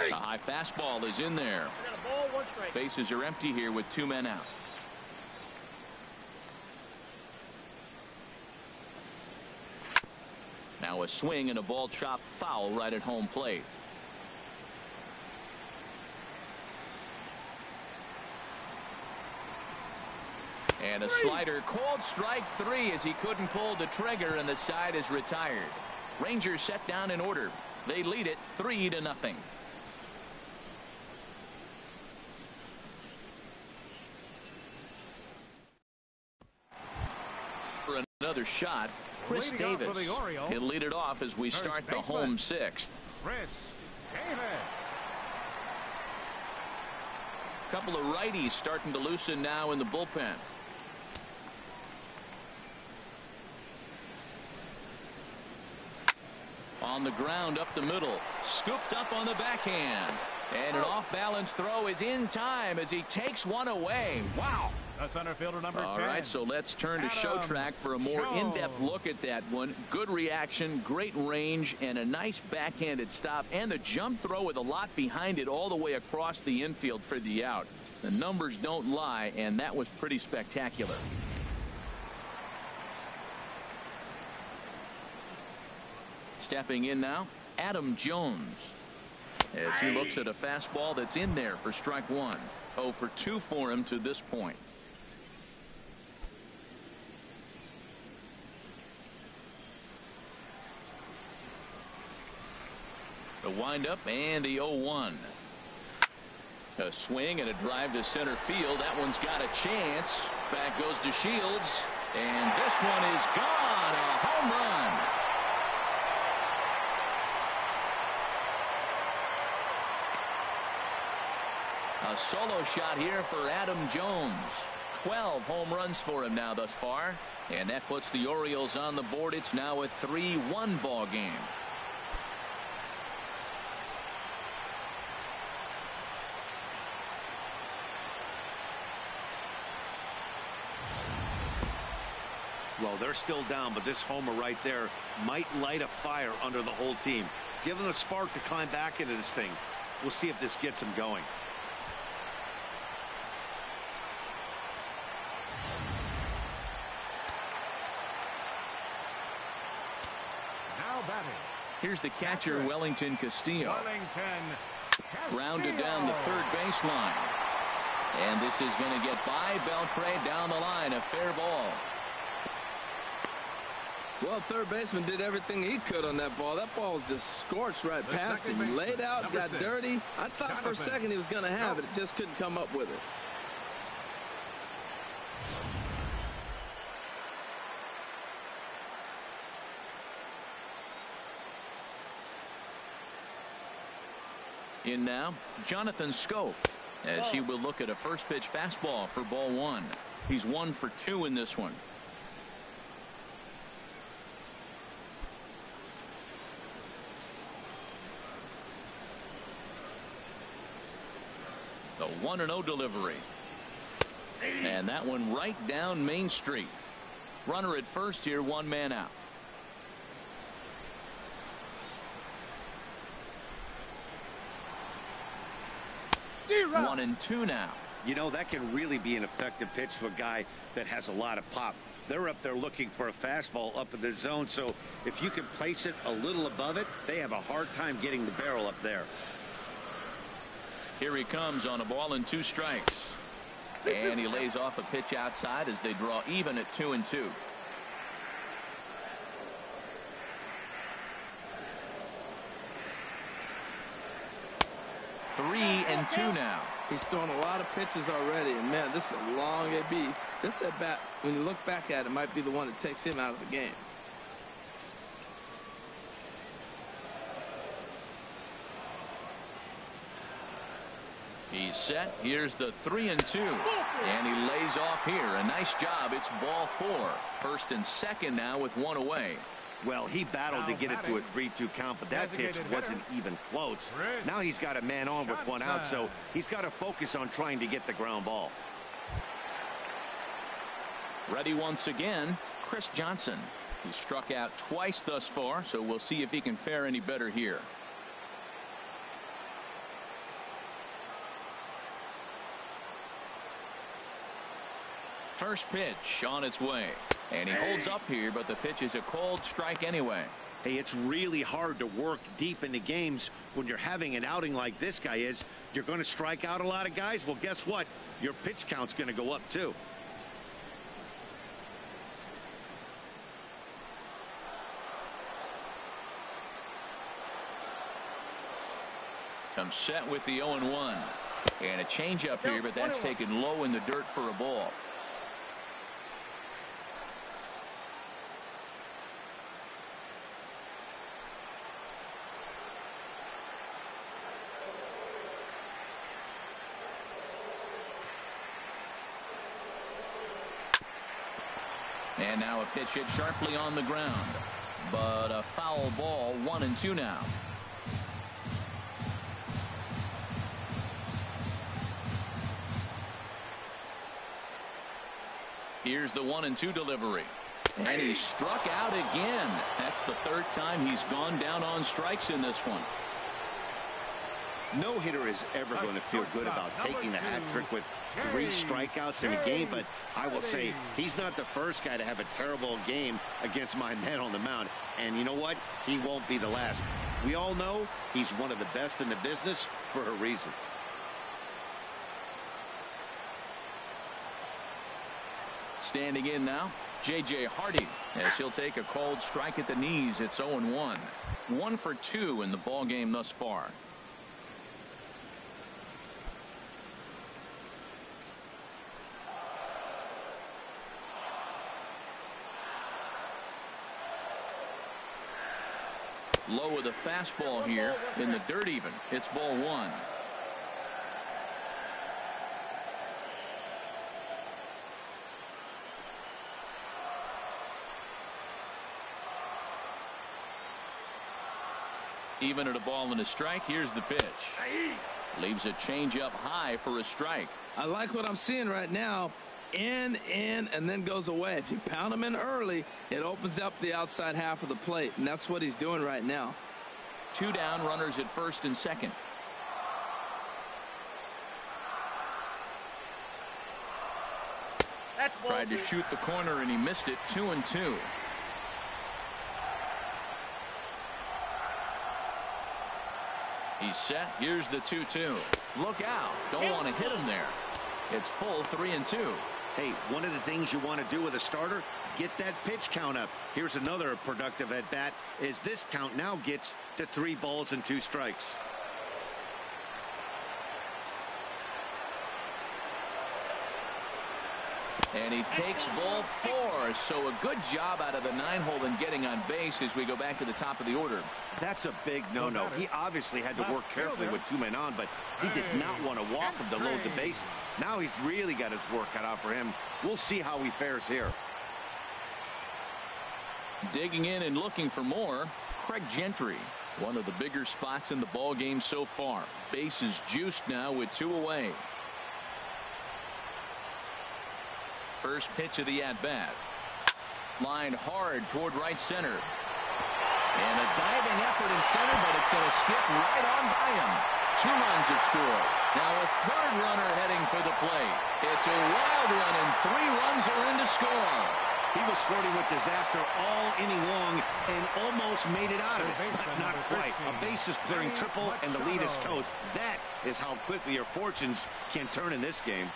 A high fastball is in there. I got a ball, 1 strike. Bases are empty here with 2 men out. Now a swing and a ball chopped foul right at home plate. And a slider called strike 3 as he couldn't pull the trigger, and the side is retired. Rangers set down in order. They lead it 3-0. For another shot, Chris Davis. He'll lead it off as we start the home 6th. Chris Davis. Couple of righties starting to loosen now in the bullpen. On the ground up the middle. Scooped up on the backhand. And an off-balance throw is in time as he takes one away. Wow. The center fielder, number 10. All right, so let's turn to show track for a more in-depth look at that one. Good reaction, great range, and a nice backhanded stop. And the jump throw with a lot behind it all the way across the infield for the out. The numbers don't lie, and that was pretty spectacular. Stepping in now, Adam Jones. As he looks at a fastball that's in there for strike 1. 0 for 2 for him to this point. The windup and the 0-1. A swing and a drive to center field. That one's got a chance. Back goes to Shields. And this one is gone. A home run. A solo shot here for Adam Jones. 12 home runs for him now thus far. And that puts the Orioles on the board. It's now a 3-1 ball game. Well, they're still down, but this homer right there might light a fire under the whole team. Give them a spark to climb back into this thing. We'll see if this gets them going. Now batting. Here's the catcher, Wellington Castillo. Rounded down the third baseline. And this is going to get by Beltre down the line. A fair ball. Well, third baseman did everything he could on that ball. That ball was just scorched right past him. He laid out, got dirty. I thought for a second he was going to have it. It just couldn't come up with it. In now, Jonathan Scope, as he will look at a first pitch fastball for ball one. He's 1 for 2 in this one. The 1-0 delivery. And that one right down Main Street. Runner at first here, 1 man out. 1-2 now. You know, that can really be an effective pitch to a guy that has a lot of pop. They're up there looking for a fastball up in the zone, so if you can place it a little above it, they have a hard time getting the barrel up there. Here he comes on a ball and 2 strikes. And he lays off a pitch outside as they draw even at 2-2. 3-2 now. He's thrown a lot of pitches already, and man, this is a long AB. This at bat, when you look back at it, might be the one that takes him out of the game. He's set. Here's the 3-2. And he lays off here. A nice job. It's ball 4. First and second now with 1 away. Well, he battled to get it to a 3-2 count, but that pitch wasn't even close. Now he's got a man on with 1 out, so he's got to focus on trying to get the ground ball. Ready once again, Chris Johnson. He struck out twice thus far, so we'll see if he can fare any better here. First pitch on its way. And he holds up here, but the pitch is a cold strike anyway. Hey, it's really hard to work deep into games when you're having an outing like this guy is. You're going to strike out a lot of guys. Well, guess what? Your pitch count's going to go up, too. Comes set with the 0-1. And a changeup here, but that's taken low in the dirt for a ball. And now a pitch hit sharply on the ground, but a foul ball. 1-2 now. Here's the 1-2 delivery. And he struck out again. That's the 3rd time he's gone down on strikes in this one. No hitter is ever going to feel good about taking the hat trick with 3 strikeouts in a game, but I will say he's not the first guy to have a terrible game against my man on the mound. And you know what? He won't be the last. We all know he's one of the best in the business for a reason. Standing in now, J.J. Hardy, as he'll take a cold strike at the knees. It's 0-1. 1 for 2 in the ball game thus far. Low with a fastball here in the dirt even. It's ball 1. Even at a ball and a strike, here's the pitch. Leaves a changeup high for a strike. I like what I'm seeing right now. In, and then goes away. If you pound him in early, it opens up the outside half of the plate, and that's what he's doing right now. 2 down, runners at first and second. That's ball Tried to 2. shoot the corner, and he missed it. 2-2. He's set. Here's the 2-2. Look out. Don't want to hit him there. It's full 3-2. Hey, one of the things you want to do with a starter, get that pitch count up. Here's another productive at bat, is this count now gets to 3 balls and 2 strikes. And he takes ball 4. So a good job out of the 9-hole in getting on base as we go back to the top of the order. That's a big no-no. He obviously had to work carefully with 2 men on, but he did not want to walk him to load the bases. Now he's really got his work cut out for him. We'll see how he fares here. Digging in and looking for more, Craig Gentry. One of the bigger spots in the ball game so far. Bases juiced now with 2 away. First pitch of the at-bat. Lined hard toward right center. And a diving effort in center, but it's going to skip right on by him. 2 runs have scored. Now a 3rd runner heading for the plate. It's a wild one, and 3 runs are in to score. He was flirting with disaster all inning long and almost made it out of it, but not quite. A bases clearing triple, and the lead is toast. That is how quickly your fortunes can turn in this game.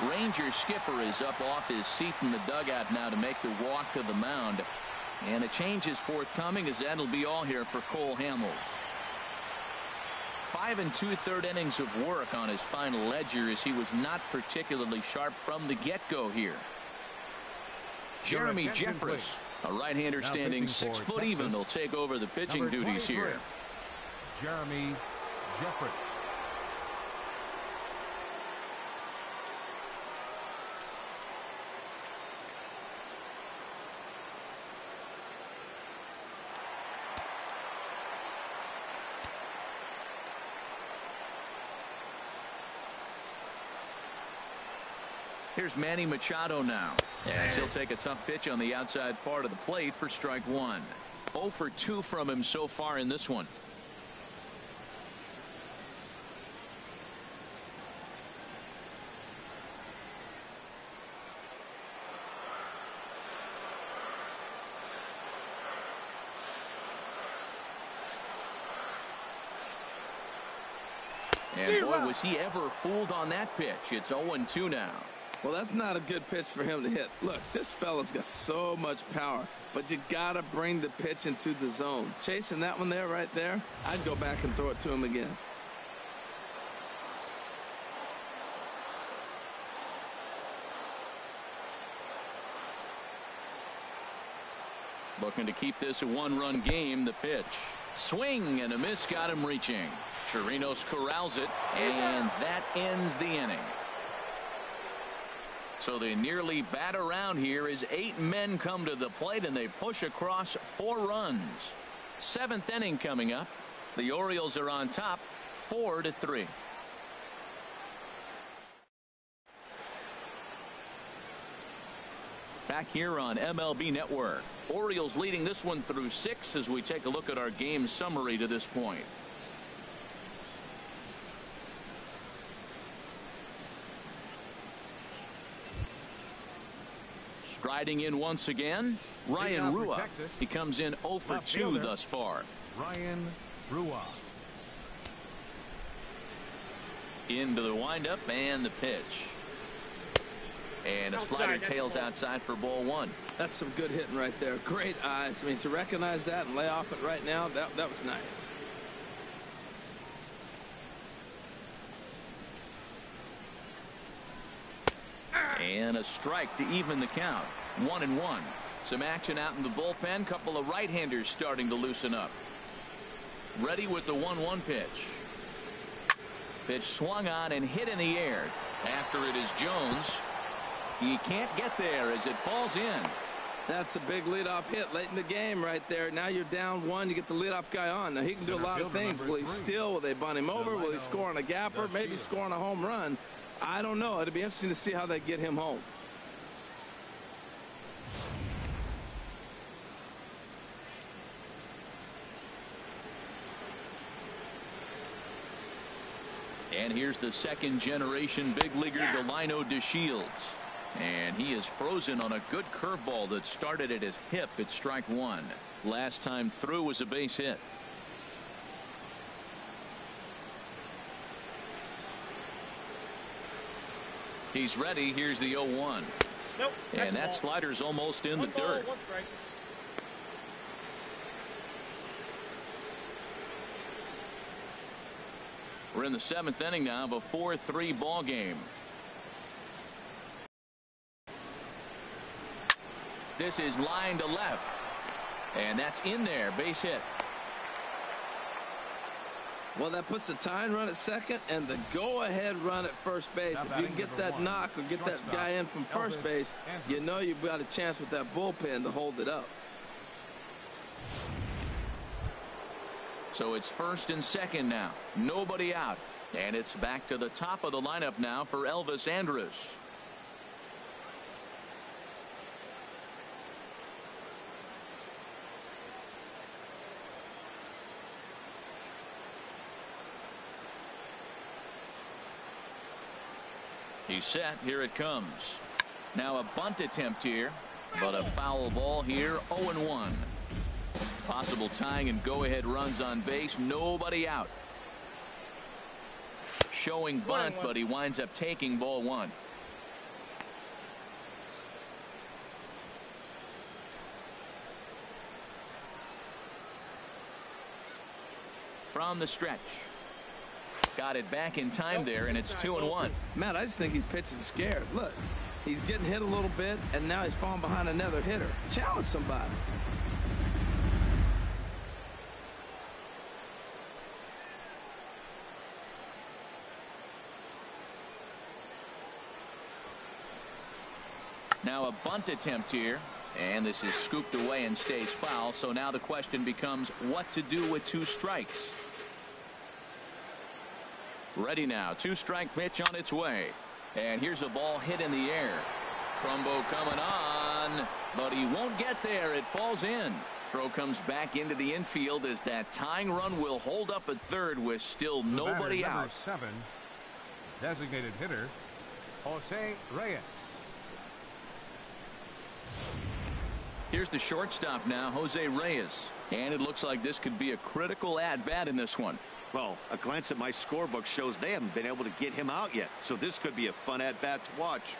Ranger skipper is up off his seat in the dugout now to make the walk to the mound. And a change is forthcoming, as that'll be all here for Cole Hamels. 5 2/3 innings of work on his final ledger, as he was not particularly sharp from the get-go here. Jeremy Jeffress, a right-hander standing 6 foot even, will take over the pitching duties here. Jeremy Jeffress. Here's Manny Machado now, as he'll take a tough pitch on the outside part of the plate for strike 1. 0 for 2 from him so far in this one. And boy, was he ever fooled on that pitch. It's 0-2 now. Well, that's not a good pitch for him to hit. Look, this fella's got so much power, but you got to bring the pitch into the zone. Chasing that one there, right there, I'd go back and throw it to him again. Looking to keep this a 1-run game. The pitch. Swing and a miss, got him reaching. Chirinos corrals it, and that ends the inning. So they nearly bat around here as 8 men come to the plate, and they push across 4 runs. 7th inning coming up. The Orioles are on top 4-3. Back here on MLB Network. Orioles leading this one through 6 as we take a look at our game summary to this point. Striding in once again, Ryan Rua. He comes in 0 for 2 thus far. Ryan Rua. Into the windup and the pitch. And a slider tails outside for ball 1. That's some good hitting right there. Great eyes. I mean, to recognize that and lay off it right now, that was nice. And a strike to even the count. 1-1. Some action out in the bullpen. Couple of right-handers starting to loosen up. Ready with the 1-1 pitch. Pitch swung on and hit in the air. After it is Jones. He can't get there as it falls in. That's a big leadoff hit late in the game right there. Now you're down one. You get the leadoff guy on. Now he can do a lot of things. Will he steal? Will they bunt him over? Will he score on a gapper? Maybe score on a home run. I don't know. It'll be interesting to see how they get him home. And here's the second generation big leaguer, Delino DeShields. And he is frozen on a good curveball that started at his hip at strike one. Last time through was a base hit. He's ready. Here's the 0-1. Nope, and that slider's almost in the dirt. One strike. We're in the 7th inning now of a 4-3 ball game. This is line to left, and that's in there, base hit. Well, that puts the tying run at second and the go-ahead run at first base. If you can get that knock or get that guy in from first base, you know you've got a chance with that bullpen to hold it up. So it's first and second now. Nobody out. And it's back to the top of the lineup now for Elvis Andrus. He's set. Here it comes. Now a bunt attempt here, but a foul ball here. 0-1. Possible tying and go-ahead runs on base. Nobody out. Showing bunt, but he winds up taking ball one. From the stretch. Got it back in time there, and it's 2-1. Matt, I just think he's pitching scared. Look, he's getting hit a little bit, and now he's falling behind another hitter. Challenge somebody. Now a bunt attempt here, and this is scooped away and stays foul. So now the question becomes what to do with 2 strikes. Ready now. 2-strike pitch on its way. And here's a ball hit in the air. Trumbo coming on, but he won't get there. It falls in. Throw comes back into the infield as that tying run will hold up at third with still nobody out. Number 7, designated hitter, Jose Reyes. Here's the shortstop now, Jose Reyes. And it looks like this could be a critical at-bat in this one. Well, a glance at my scorebook shows they haven't been able to get him out yet. So this could be a fun at-bat to watch.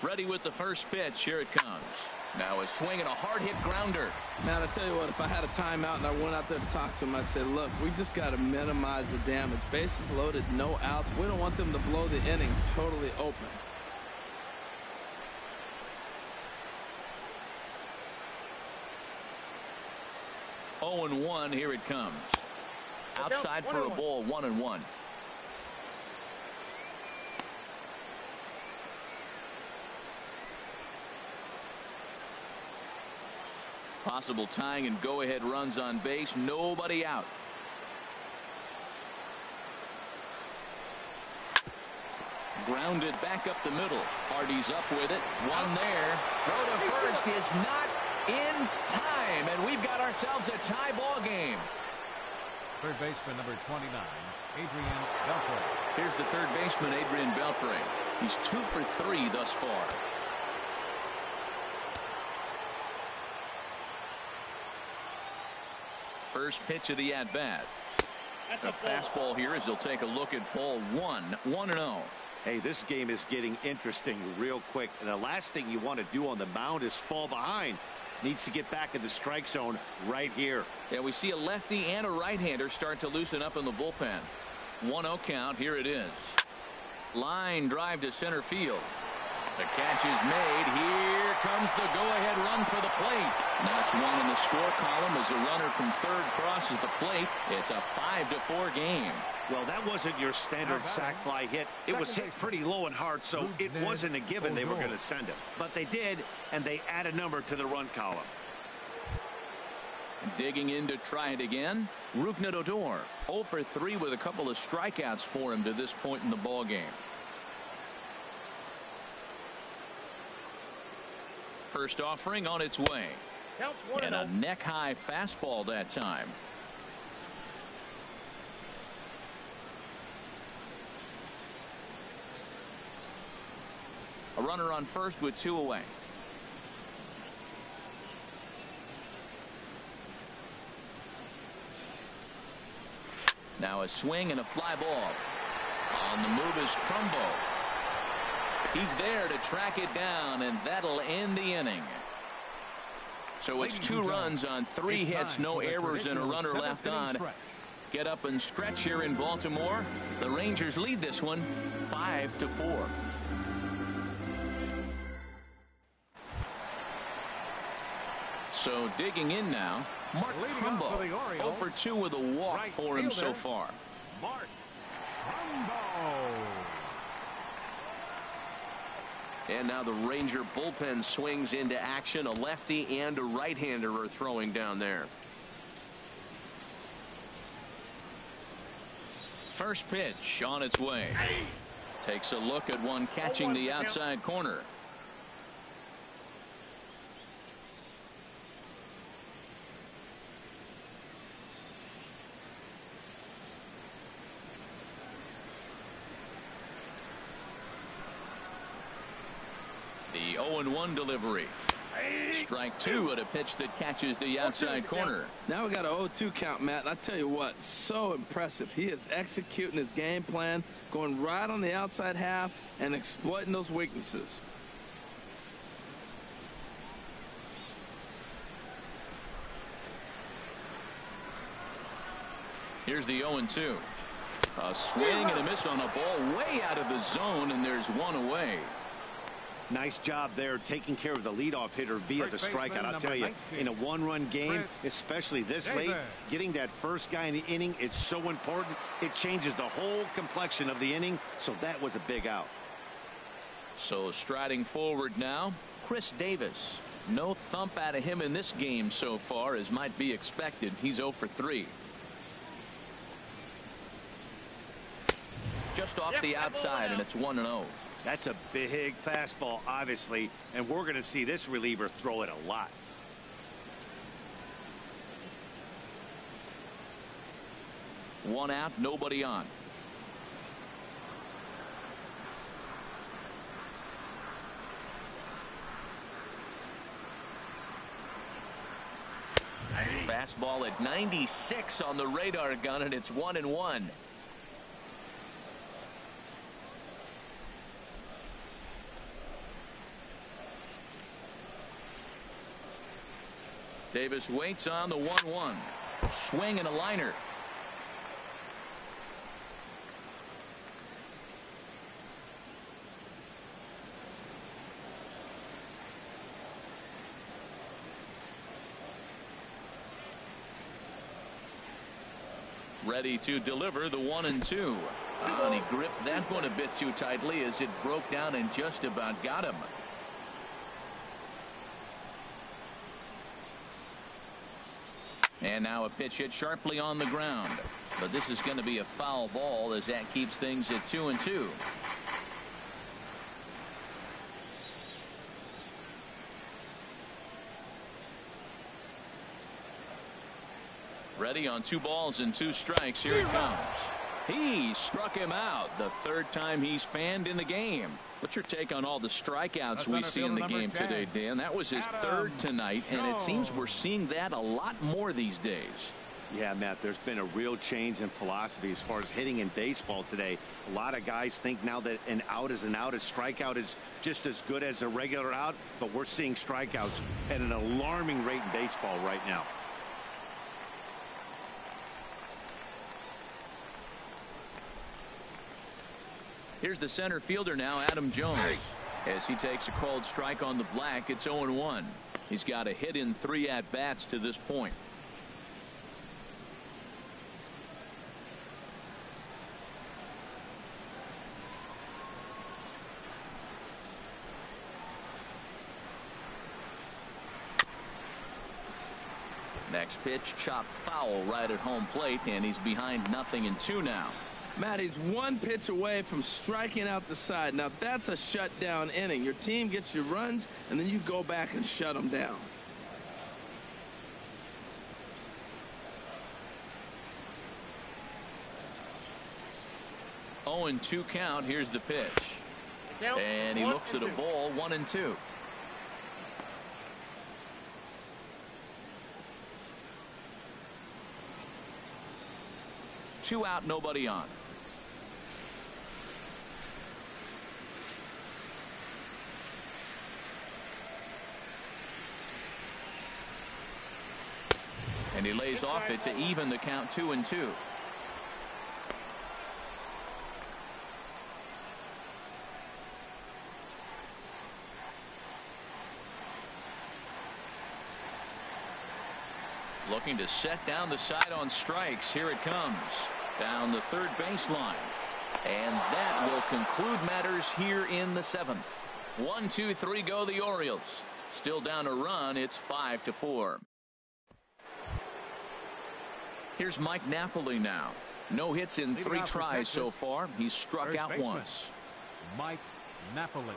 Ready with the first pitch. Here it comes. Now a swing and a hard hit grounder. Man, I tell you what, if I had a timeout and I went out there to talk to him, I'd say, look, we just got to minimize the damage. Bases loaded, no outs. We don't want them to blow the inning totally open. Oh, 0-1. Here it comes. Outside for a ball. 1-1. Possible tying and go-ahead runs on base. Nobody out. Grounded back up the middle. Hardy's up with it. One there. Throw to first is not in time, and we've got ourselves a tie ball game. Third baseman number 29, Adrian Beltre. Here's the third baseman, Adrian Beltre. He's 2 for 3 thus far. First pitch of the at-bat. The fastball here as he'll take a look at ball 1. 1-0. Hey, this game is getting interesting real quick. And the last thing you want to do on the mound is fall behind. Needs to get back in the strike zone right here. Yeah, we see a lefty and a right-hander start to loosen up in the bullpen. 1-0 count. Here it is. Line drive to center field. The catch is made. Here comes the go-ahead run for the plate. Notch one in the score column as a runner from third crosses the plate. It's a 5-4 game. Well, that wasn't your standard sac fly hit. It was hit pretty low and hard, so it wasn't a given they were going to send him. But they did, and they add a number to the run column. Digging in to try it again, Rougned Odor. 0 for 3 with a couple of strikeouts for him to this point in the ball game. First offering on its way. Counts 1-0. And a neck-high fastball that time. A runner on first with 2 away. Now a swing and a fly ball. On the move is Trumbo. He's there to track it down, and that'll end the inning. So it's 2 runs on 3 hits, no errors, and a runner left on. Get up and stretch here in Baltimore. The Rangers lead this one 5-4. So digging in now, Mark Trumbo. 0 for 2 with a walk for him so far. Mark Trumbo. And now the Ranger bullpen swings into action. A lefty and a right-hander are throwing down there. First pitch on its way. Takes a look at one catching the outside corner. The 0-1 delivery. Strike 2 at a pitch that catches the outside corner. Now we got an 0-2 count, Matt. And I tell you what, so impressive. He is executing his game plan, going right on the outside half and exploiting those weaknesses. Here's the 0-2. A swing and a miss on a ball way out of the zone, and there's 1 away. Nice job there taking care of the leadoff hitter via the strikeout. I'll tell you, in a 1-run game, especially this late, getting that first guy in the inning, it's so important. It changes the whole complexion of the inning, so that was a big out. So striding forward now, Chris Davis. No thump out of him in this game so far, as might be expected. He's 0 for 3. Just off the outside, and it's 1-0. That's a big fastball, obviously, and we're going to see this reliever throw it a lot. One out, nobody on. Fastball at 96 on the radar gun, and it's 1-1. Davis waits on the 1-1. Swing and a liner. Ready to deliver the 1-2. And he gripped that one a bit too tightly as it broke down and just about got him. And now a pitch hit sharply on the ground. But this is going to be a foul ball as that keeps things at 2-2. Ready on 2 balls and 2 strikes. Here it comes. He struck him out the 3rd time he's fanned in the game. What's your take on all the strikeouts we see in the game today, Dan? That was his 3rd tonight, and it seems we're seeing that a lot more these days. Yeah, Matt, there's been a real change in philosophy as far as hitting in baseball today. A lot of guys think now that an out is an out. A strikeout is just as good as a regular out, but we're seeing strikeouts at an alarming rate in baseball right now. Here's the center fielder now, Adam Jones. As he takes a called strike on the black, it's 0-1. He's got a hit in 3 at-bats to this point. Next pitch chopped foul right at home plate, and he's behind 0-2 now. Matt, he's 1 pitch away from striking out the side. Now that's a shutdown inning. Your team gets your runs, and then you go back and shut them down. Oh, 0-2 count. Here's the pitch. And he looks at a ball, 1-2. Two out, nobody on. And he lays off it to even the count, 2-2. Looking to set down the side on strikes. Here it comes. Down the third baseline. And that will conclude matters here in the 7th. 1, 2, 3 go the Orioles. Still down a run. It's 5-4. Here's Mike Napoli now. No hits in 3 tries so far. He's struck out once. Mike Napoli.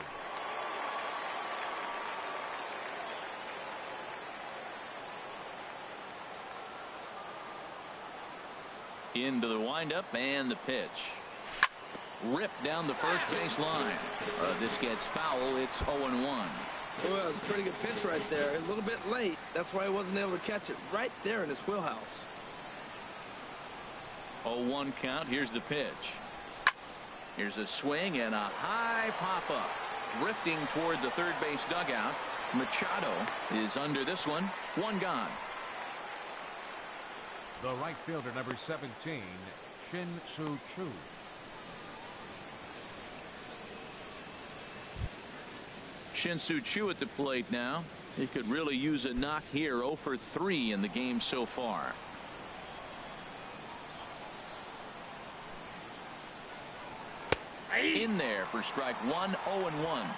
Into the windup and the pitch. Ripped down the first base line. This gets foul. It's 0-1. Well, that was a pretty good pitch right there. A little bit late. That's why he wasn't able to catch it right there in his wheelhouse. 0-1 count. Here's the pitch. Here's a swing and a high pop-up. Drifting toward the third base dugout. Machado is under this one. 1 gone. The right fielder, number 17, Shin-Soo Choo. Shin-Soo Choo at the plate now. He could really use a knock here. 0 for 3 in the game so far. In there for strike 1. 0-1.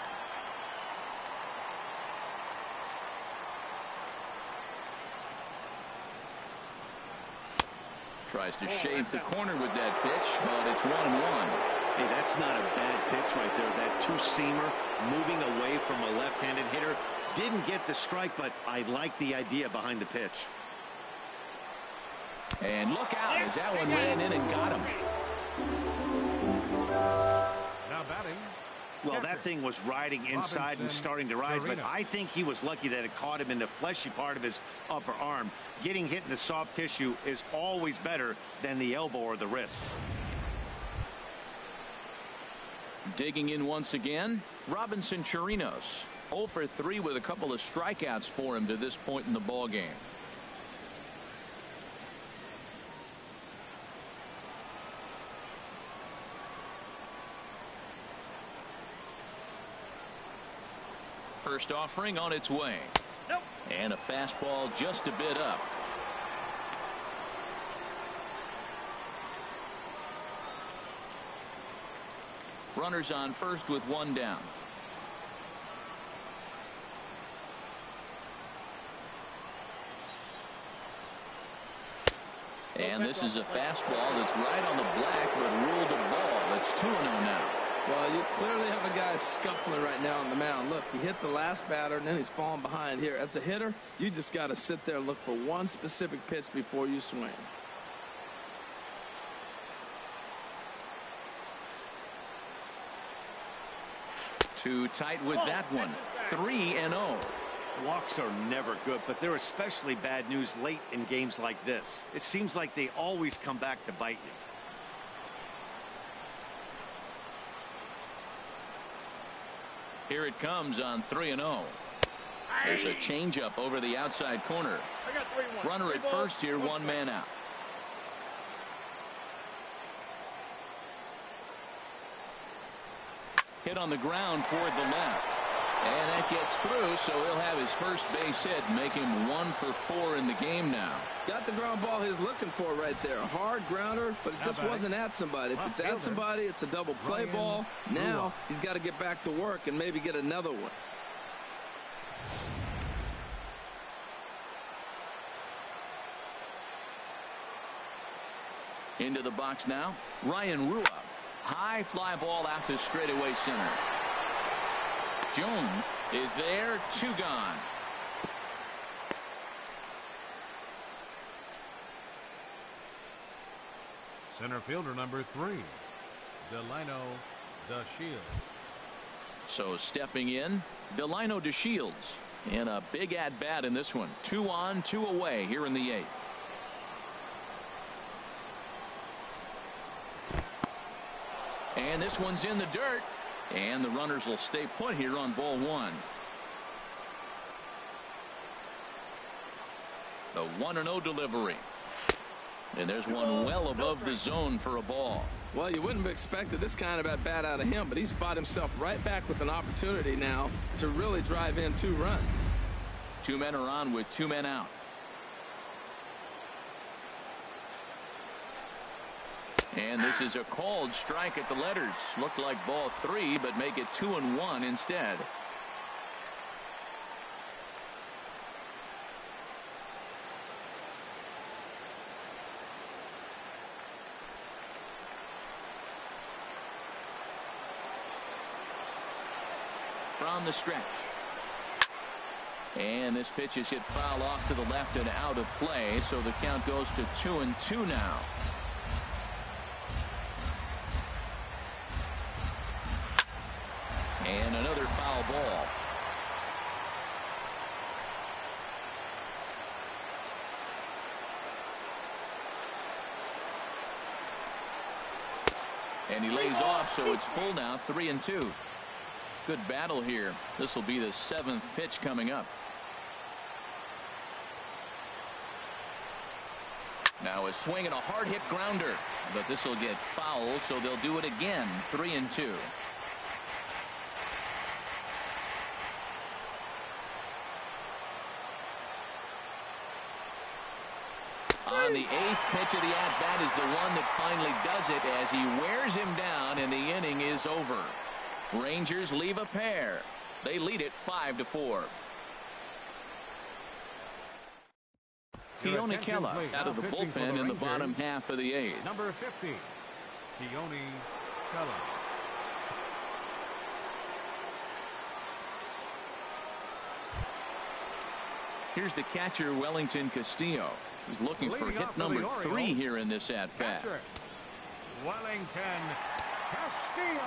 Tries to shave the corner with that pitch, but it's 1-1. Hey, that's not a bad pitch right there. That two-seamer moving away from a left-handed hitter. Didn't get the strike, but I like the idea behind the pitch. And look out as that one ran in and got him. Now batting. Well, that thing was riding inside and starting to rise, but I think he was lucky that it caught him in the fleshy part of his upper arm. Getting hit in the soft tissue is always better than the elbow or the wrist. Digging in once again, Robinson Chirinos. 0 for 3 with a couple of strikeouts for him to this point in the ball game. First offering on its way. Nope. And a fastball just a bit up. Runners on first with 1 down. And this is a fastball that's right on the black, but ruled a ball. It's 2-0 now. Well, you clearly have a guy scuffling right now on the mound. Look, he hit the last batter, and then he's falling behind here. As a hitter, you just got to sit there and look for one specific pitch before you swing. Too tight with that one. 3-0. Walks are never good, but they're especially bad news late in games like this. It seems like they always come back to bite you. Here it comes on 3-0. There's a changeup over the outside corner. I got 3-1. Runner at first here, 1 man out. Hit on the ground toward the left. And that gets through, so he'll have his first base hit, make him 1 for 4 in the game now. Got the ground ball he's looking for right there. A hard grounder, but it just wasn't at somebody. If it's at somebody, it's a double play ball. Now he's got to get back to work and maybe get another one. Into the box now, Ryan Rua. High fly ball out to straightaway center. Jones is there, 2 gone. Center fielder number 3, Delino DeShields. So stepping in, Delino DeShields. And a big at bat in this one. 2 on, 2 away here in the 8th. And this one's in the dirt. And the runners will stay put here on ball 1. The 1-0 delivery. And there's one well above the zone for a ball. Well, you wouldn't have expected this kind of at bat out of him, but he's fought himself right back with an opportunity now to really drive in 2 runs. 2 men are on with 2 men out. And this is a called strike at the letters. Looked like ball 3, but make it 2-1 instead. From the stretch. And this pitch is hit foul off to the left and out of play, so the count goes to 2-2 now. And another foul ball. And he lays off, so it's full now, 3-2. Good battle here. This will be the 7th pitch coming up. Now a swing and a hard hit grounder, but this will get foul, so they'll do it again. 3-2. On the 8th pitch of the at-bat is the one that finally does it as he wears him down, and the inning is over. Rangers leave a pair. They lead it 5-4. Keone Kela out of the bullpen in the bottom half of the 8th. Number 50, Keone Kela. Here's the catcher, Wellington Castillo. He's looking for hit number 3 here in this at-bat. Wellington Castillo.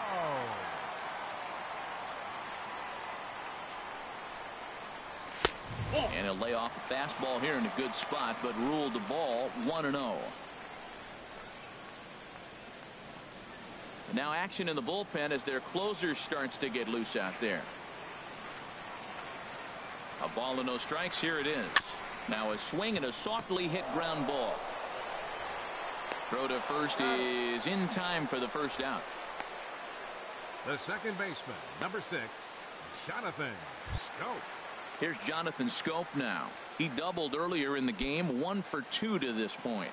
And he'll lay off a fastball here in a good spot, but ruled the ball 1-0. Now action in the bullpen as their closer starts to get loose out there. A ball and no strikes. Here it is. Now a swing and a softly hit ground ball. Throw to first is in time for the first out. The second baseman, number 6, Jonathan Schoop. Here's Jonathan Schoop now. He doubled earlier in the game, 1 for 2 to this point.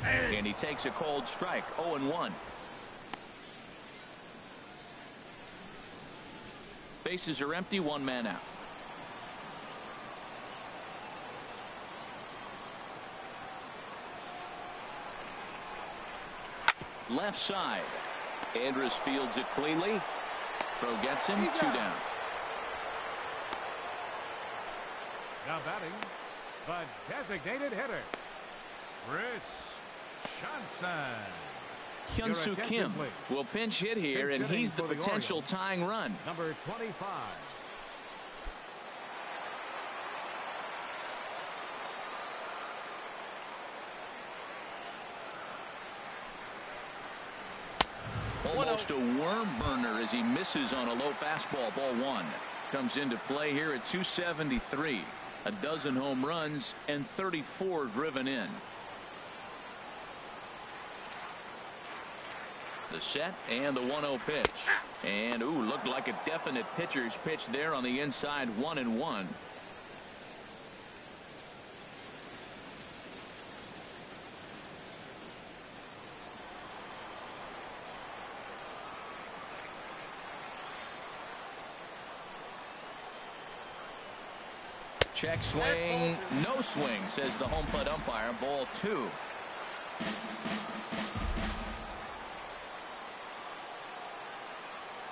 And he takes a cold strike. 0-1. Bases are empty, 1 man out. Left side. Andrus fields it cleanly. Throw gets him. 2 down. Now batting, the designated hitter, Chris Johnson. Hyun-Soo Kim will pinch hit here, and he's the potential tying run. Number 25. Almost a worm burner as he misses on a low fastball. Ball 1 comes into play here at 273. A dozen home runs and 34 driven in. The set and the 1-0 pitch. And ooh, looked like a definite pitcher's pitch there on the inside. 1-1. Check swing, no swing, says the home plate umpire. Ball 2.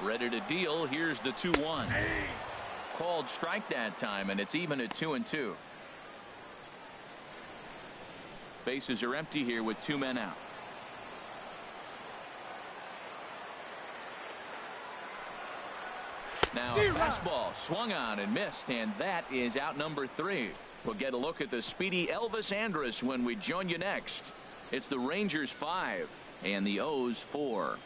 Ready to deal. Here's the 2-1. Called strike that time, and it's even at 2-2. Bases are empty here with 2 men out. Now a fastball swung on and missed, and that is out number 3. We'll get a look at the speedy Elvis Andrus when we join you next. It's the Rangers 5 and the O's 4.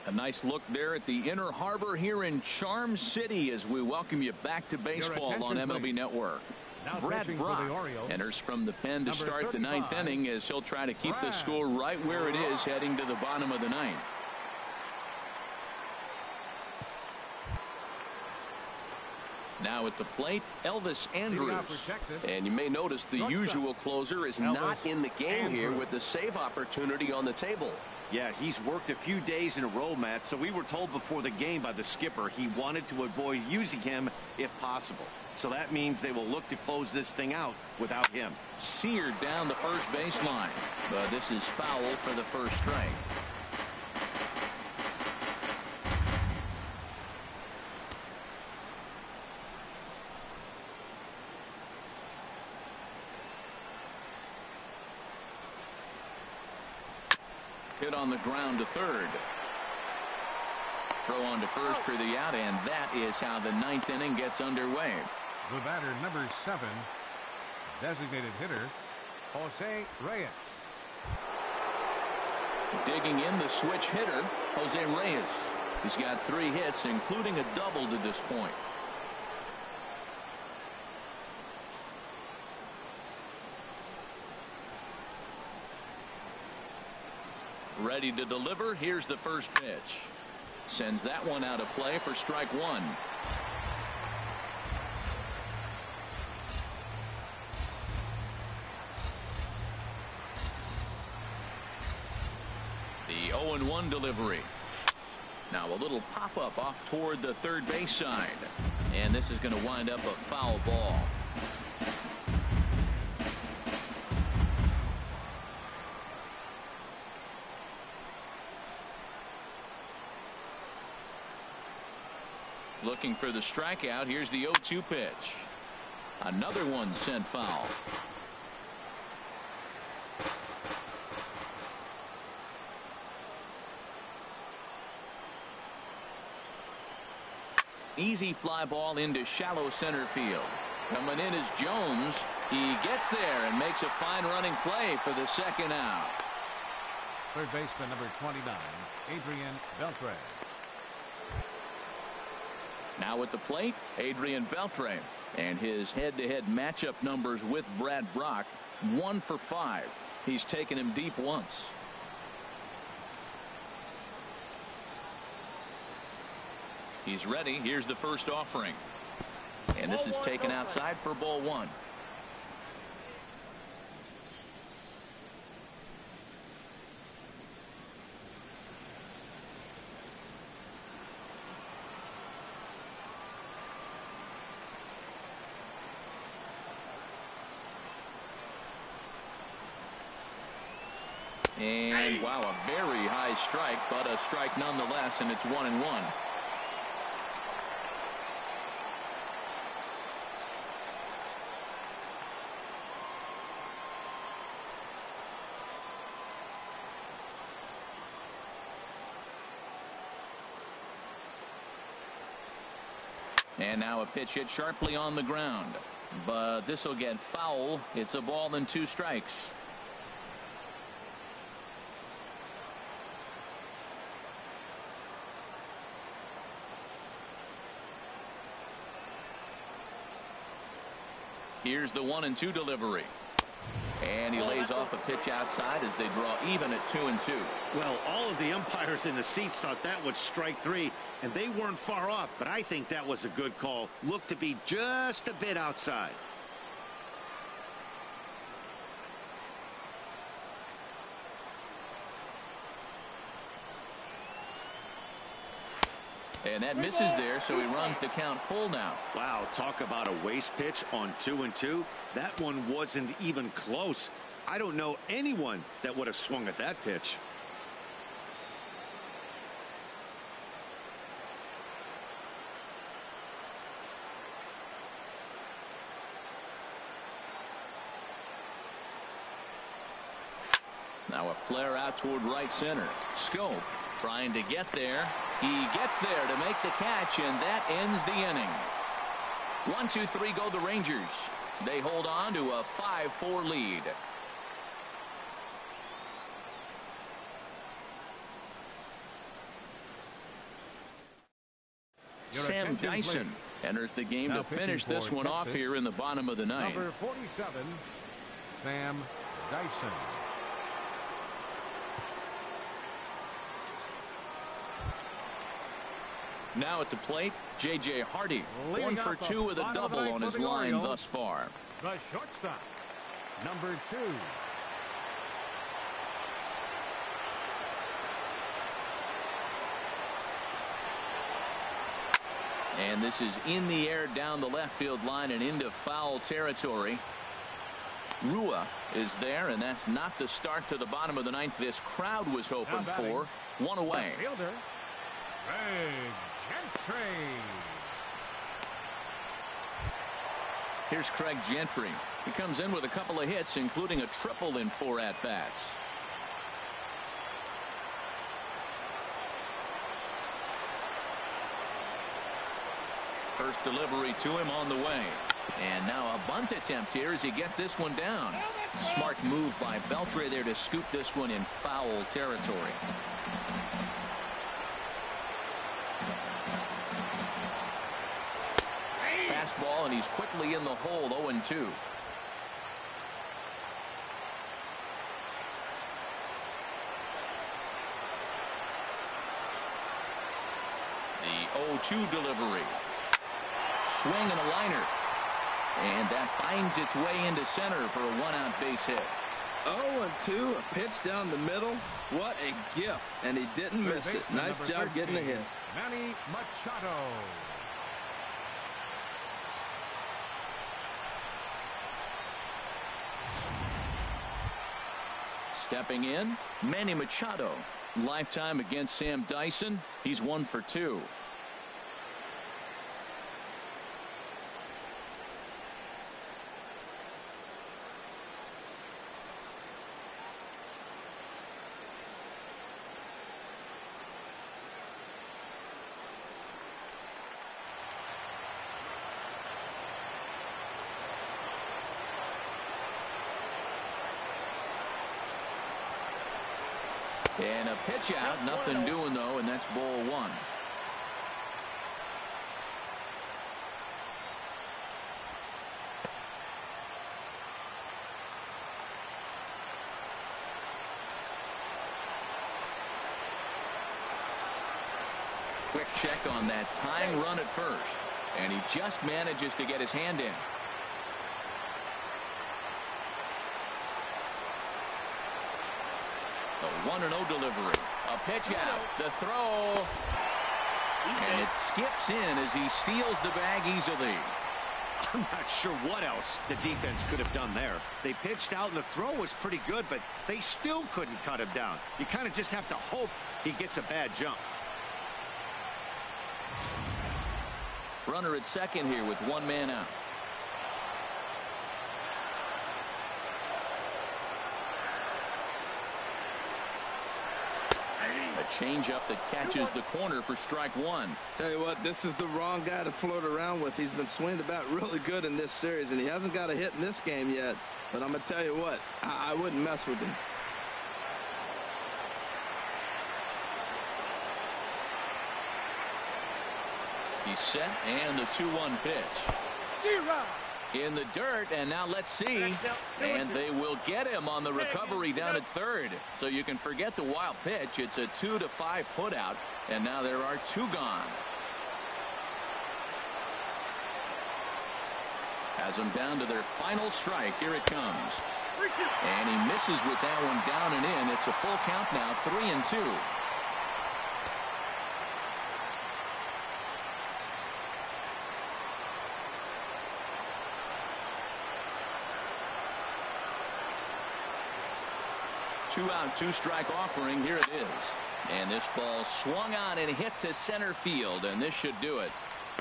A nice look there at the Inner Harbor here in Charm City as we welcome you back to baseball on MLB Network. Now Brad Brock enters from the pen to start the 9th inning as he'll try to keep the score right where it is heading to the bottom of the 9th. Now at the plate, Elvis Andrus. And you may notice the usual closer is not in the game here with the save opportunity on the table. Yeah, he's worked a few days in a row, Matt, so we were told before the game by the skipper he wanted to avoid using him if possible. So that means they will look to close this thing out without him. Seared down the first baseline, but this is foul for the first strike. Hit on the ground to third. Throw on to first for the out, and that is how the 9th inning gets underway. The batter, number 7, designated hitter, Jose Reyes. Digging in the switch hitter, Jose Reyes. He's got 3 hits, including a double to this point. Ready to deliver. Here's the first pitch. Sends that one out of play for strike 1. The 0-1 delivery. Now a little pop-up off toward the third base side. And this is going to wind up a foul ball. Looking for the strikeout. Here's the 0-2 pitch. Another one sent foul. Easy fly ball into shallow center field. Coming in is Jones. He gets there and makes a fine running play for the second out. Third baseman, number 29, Adrian Beltre. Now at the plate, Adrian Beltre, and his head-to-head matchup numbers with Brad Brock, 1 for 5. He's taken him deep once. He's ready. Here's the first offering, and this is taken outside for ball 1. And wow, a very high strike, but a strike nonetheless, and it's 1-1. And now a pitch hit sharply on the ground, but this will get foul. It's a ball and 2 strikes. Here's the 1-2 delivery. And he lays off a pitch outside as they draw even at 2-2. Well, all of the umpires in the seats thought that was strike three, and they weren't far off, but I think that was a good call. Looked to be just a bit outside. And that misses there, so he runs the count full now. Wow, talk about a waste pitch on 2-2. That one wasn't even close. I don't know anyone that would have swung at that pitch. Now a flare out toward right center. Scope trying to get there. He gets there to make the catch, and that ends the inning. 1-2-3 go the Rangers. They hold on to a 5-4 lead. Sam Dyson enters the game to finish this one off here in the bottom of the ninth. Number 47, Sam Dyson. Now at the plate, J.J. Hardy. Leading 1 for 2 with a double on his line thus far. The shortstop, number 2. And this is in the air down the left field line and into foul territory. Rua is there, and that's not the start to the bottom of the ninth this crowd was hoping for. One away. Fielder, Craig Gentry. Here's Craig Gentry. He comes in with a couple of hits, including a triple in 4 at-bats. First delivery to him on the way. And now a bunt attempt here as he gets this one down. Smart move by Beltre there to scoop this one in foul territory. Fastball, and he's quickly in the hole. 0-2. The 0-2 delivery. Swing and a liner. And that finds its way into center for a 1-out base hit. 0-2, a pitch down the middle. What a gift. And he didn't miss it. Nice job getting a hit. Manny Machado. Stepping in, Manny Machado. Lifetime against Sam Dyson. He's 1 for 2. And a pitch out, nothing doing though, and that's ball 1. Quick check on that tying run at first, and he just manages to get his hand in. The 1-0 delivery. A pitch out. The throw. And it skips in as he steals the bag easily. I'm not sure what else the defense could have done there. They pitched out and the throw was pretty good, but they still couldn't cut him down. You kind of just have to hope he gets a bad jump. Runner at second here with 1 man out. A changeup that catches the corner for strike 1. Tell you what, this is the wrong guy to float around with. He's been swinging about really good in this series, and he hasn't got a hit in this game yet. But I'm going to tell you what, I wouldn't mess with him. He's set, and the 2-1 pitch. in the dirt, and now let's see. And they will get him on the recovery down at third. So you can forget the wild pitch. It's a 2-5 putout, and now there are 2 gone. Has them down to their final strike. Here it comes. And he misses with that one down and in. It's a full count now, 3-2. Two-out, 2-strike offering. Here it is. And this ball swung on and hit to center field, and this should do it.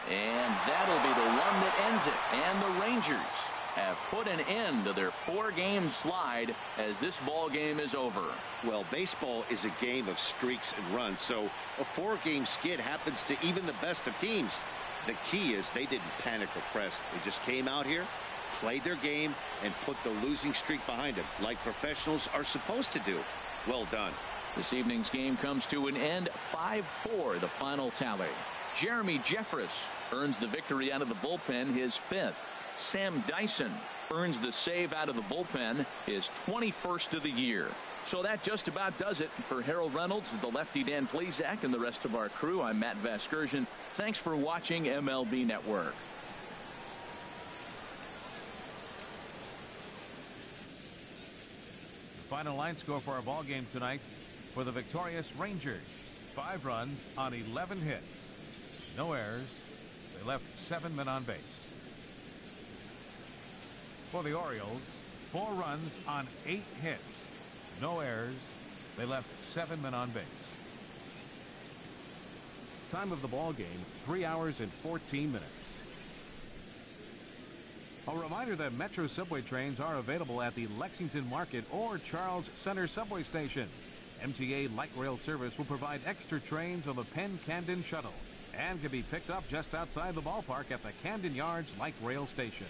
And that'll be the one that ends it. And the Rangers have put an end to their 4-game slide as this ball game is over. Well, baseball is a game of streaks and runs, so a 4-game skid happens to even the best of teams. The key is they didn't panic or press. They just came out here, played their game, and put the losing streak behind them, like professionals are supposed to do. Well done. This evening's game comes to an end, 5-4, the final tally. Jeremy Jeffress earns the victory out of the bullpen, his 5th. Sam Dyson earns the save out of the bullpen, his 21st of the year. So that just about does it. For Harold Reynolds, the lefty Dan Plesac, and the rest of our crew, I'm Matt Vasgersian. Thanks for watching MLB Network. The final line score for our ball game tonight for the victorious Rangers. 5 runs on 11 hits. No errors. They left 7 men on base. For the Orioles, 4 runs on 8 hits. No errors. They left 7 men on base. Time of the ball game, 3 hours and 14 minutes. A reminder that Metro subway trains are available at the Lexington Market or Charles Center subway stations. MTA Light Rail service will provide extra trains on the Penn Camden Shuttle and can be picked up just outside the ballpark at the Camden Yards Light Rail Station.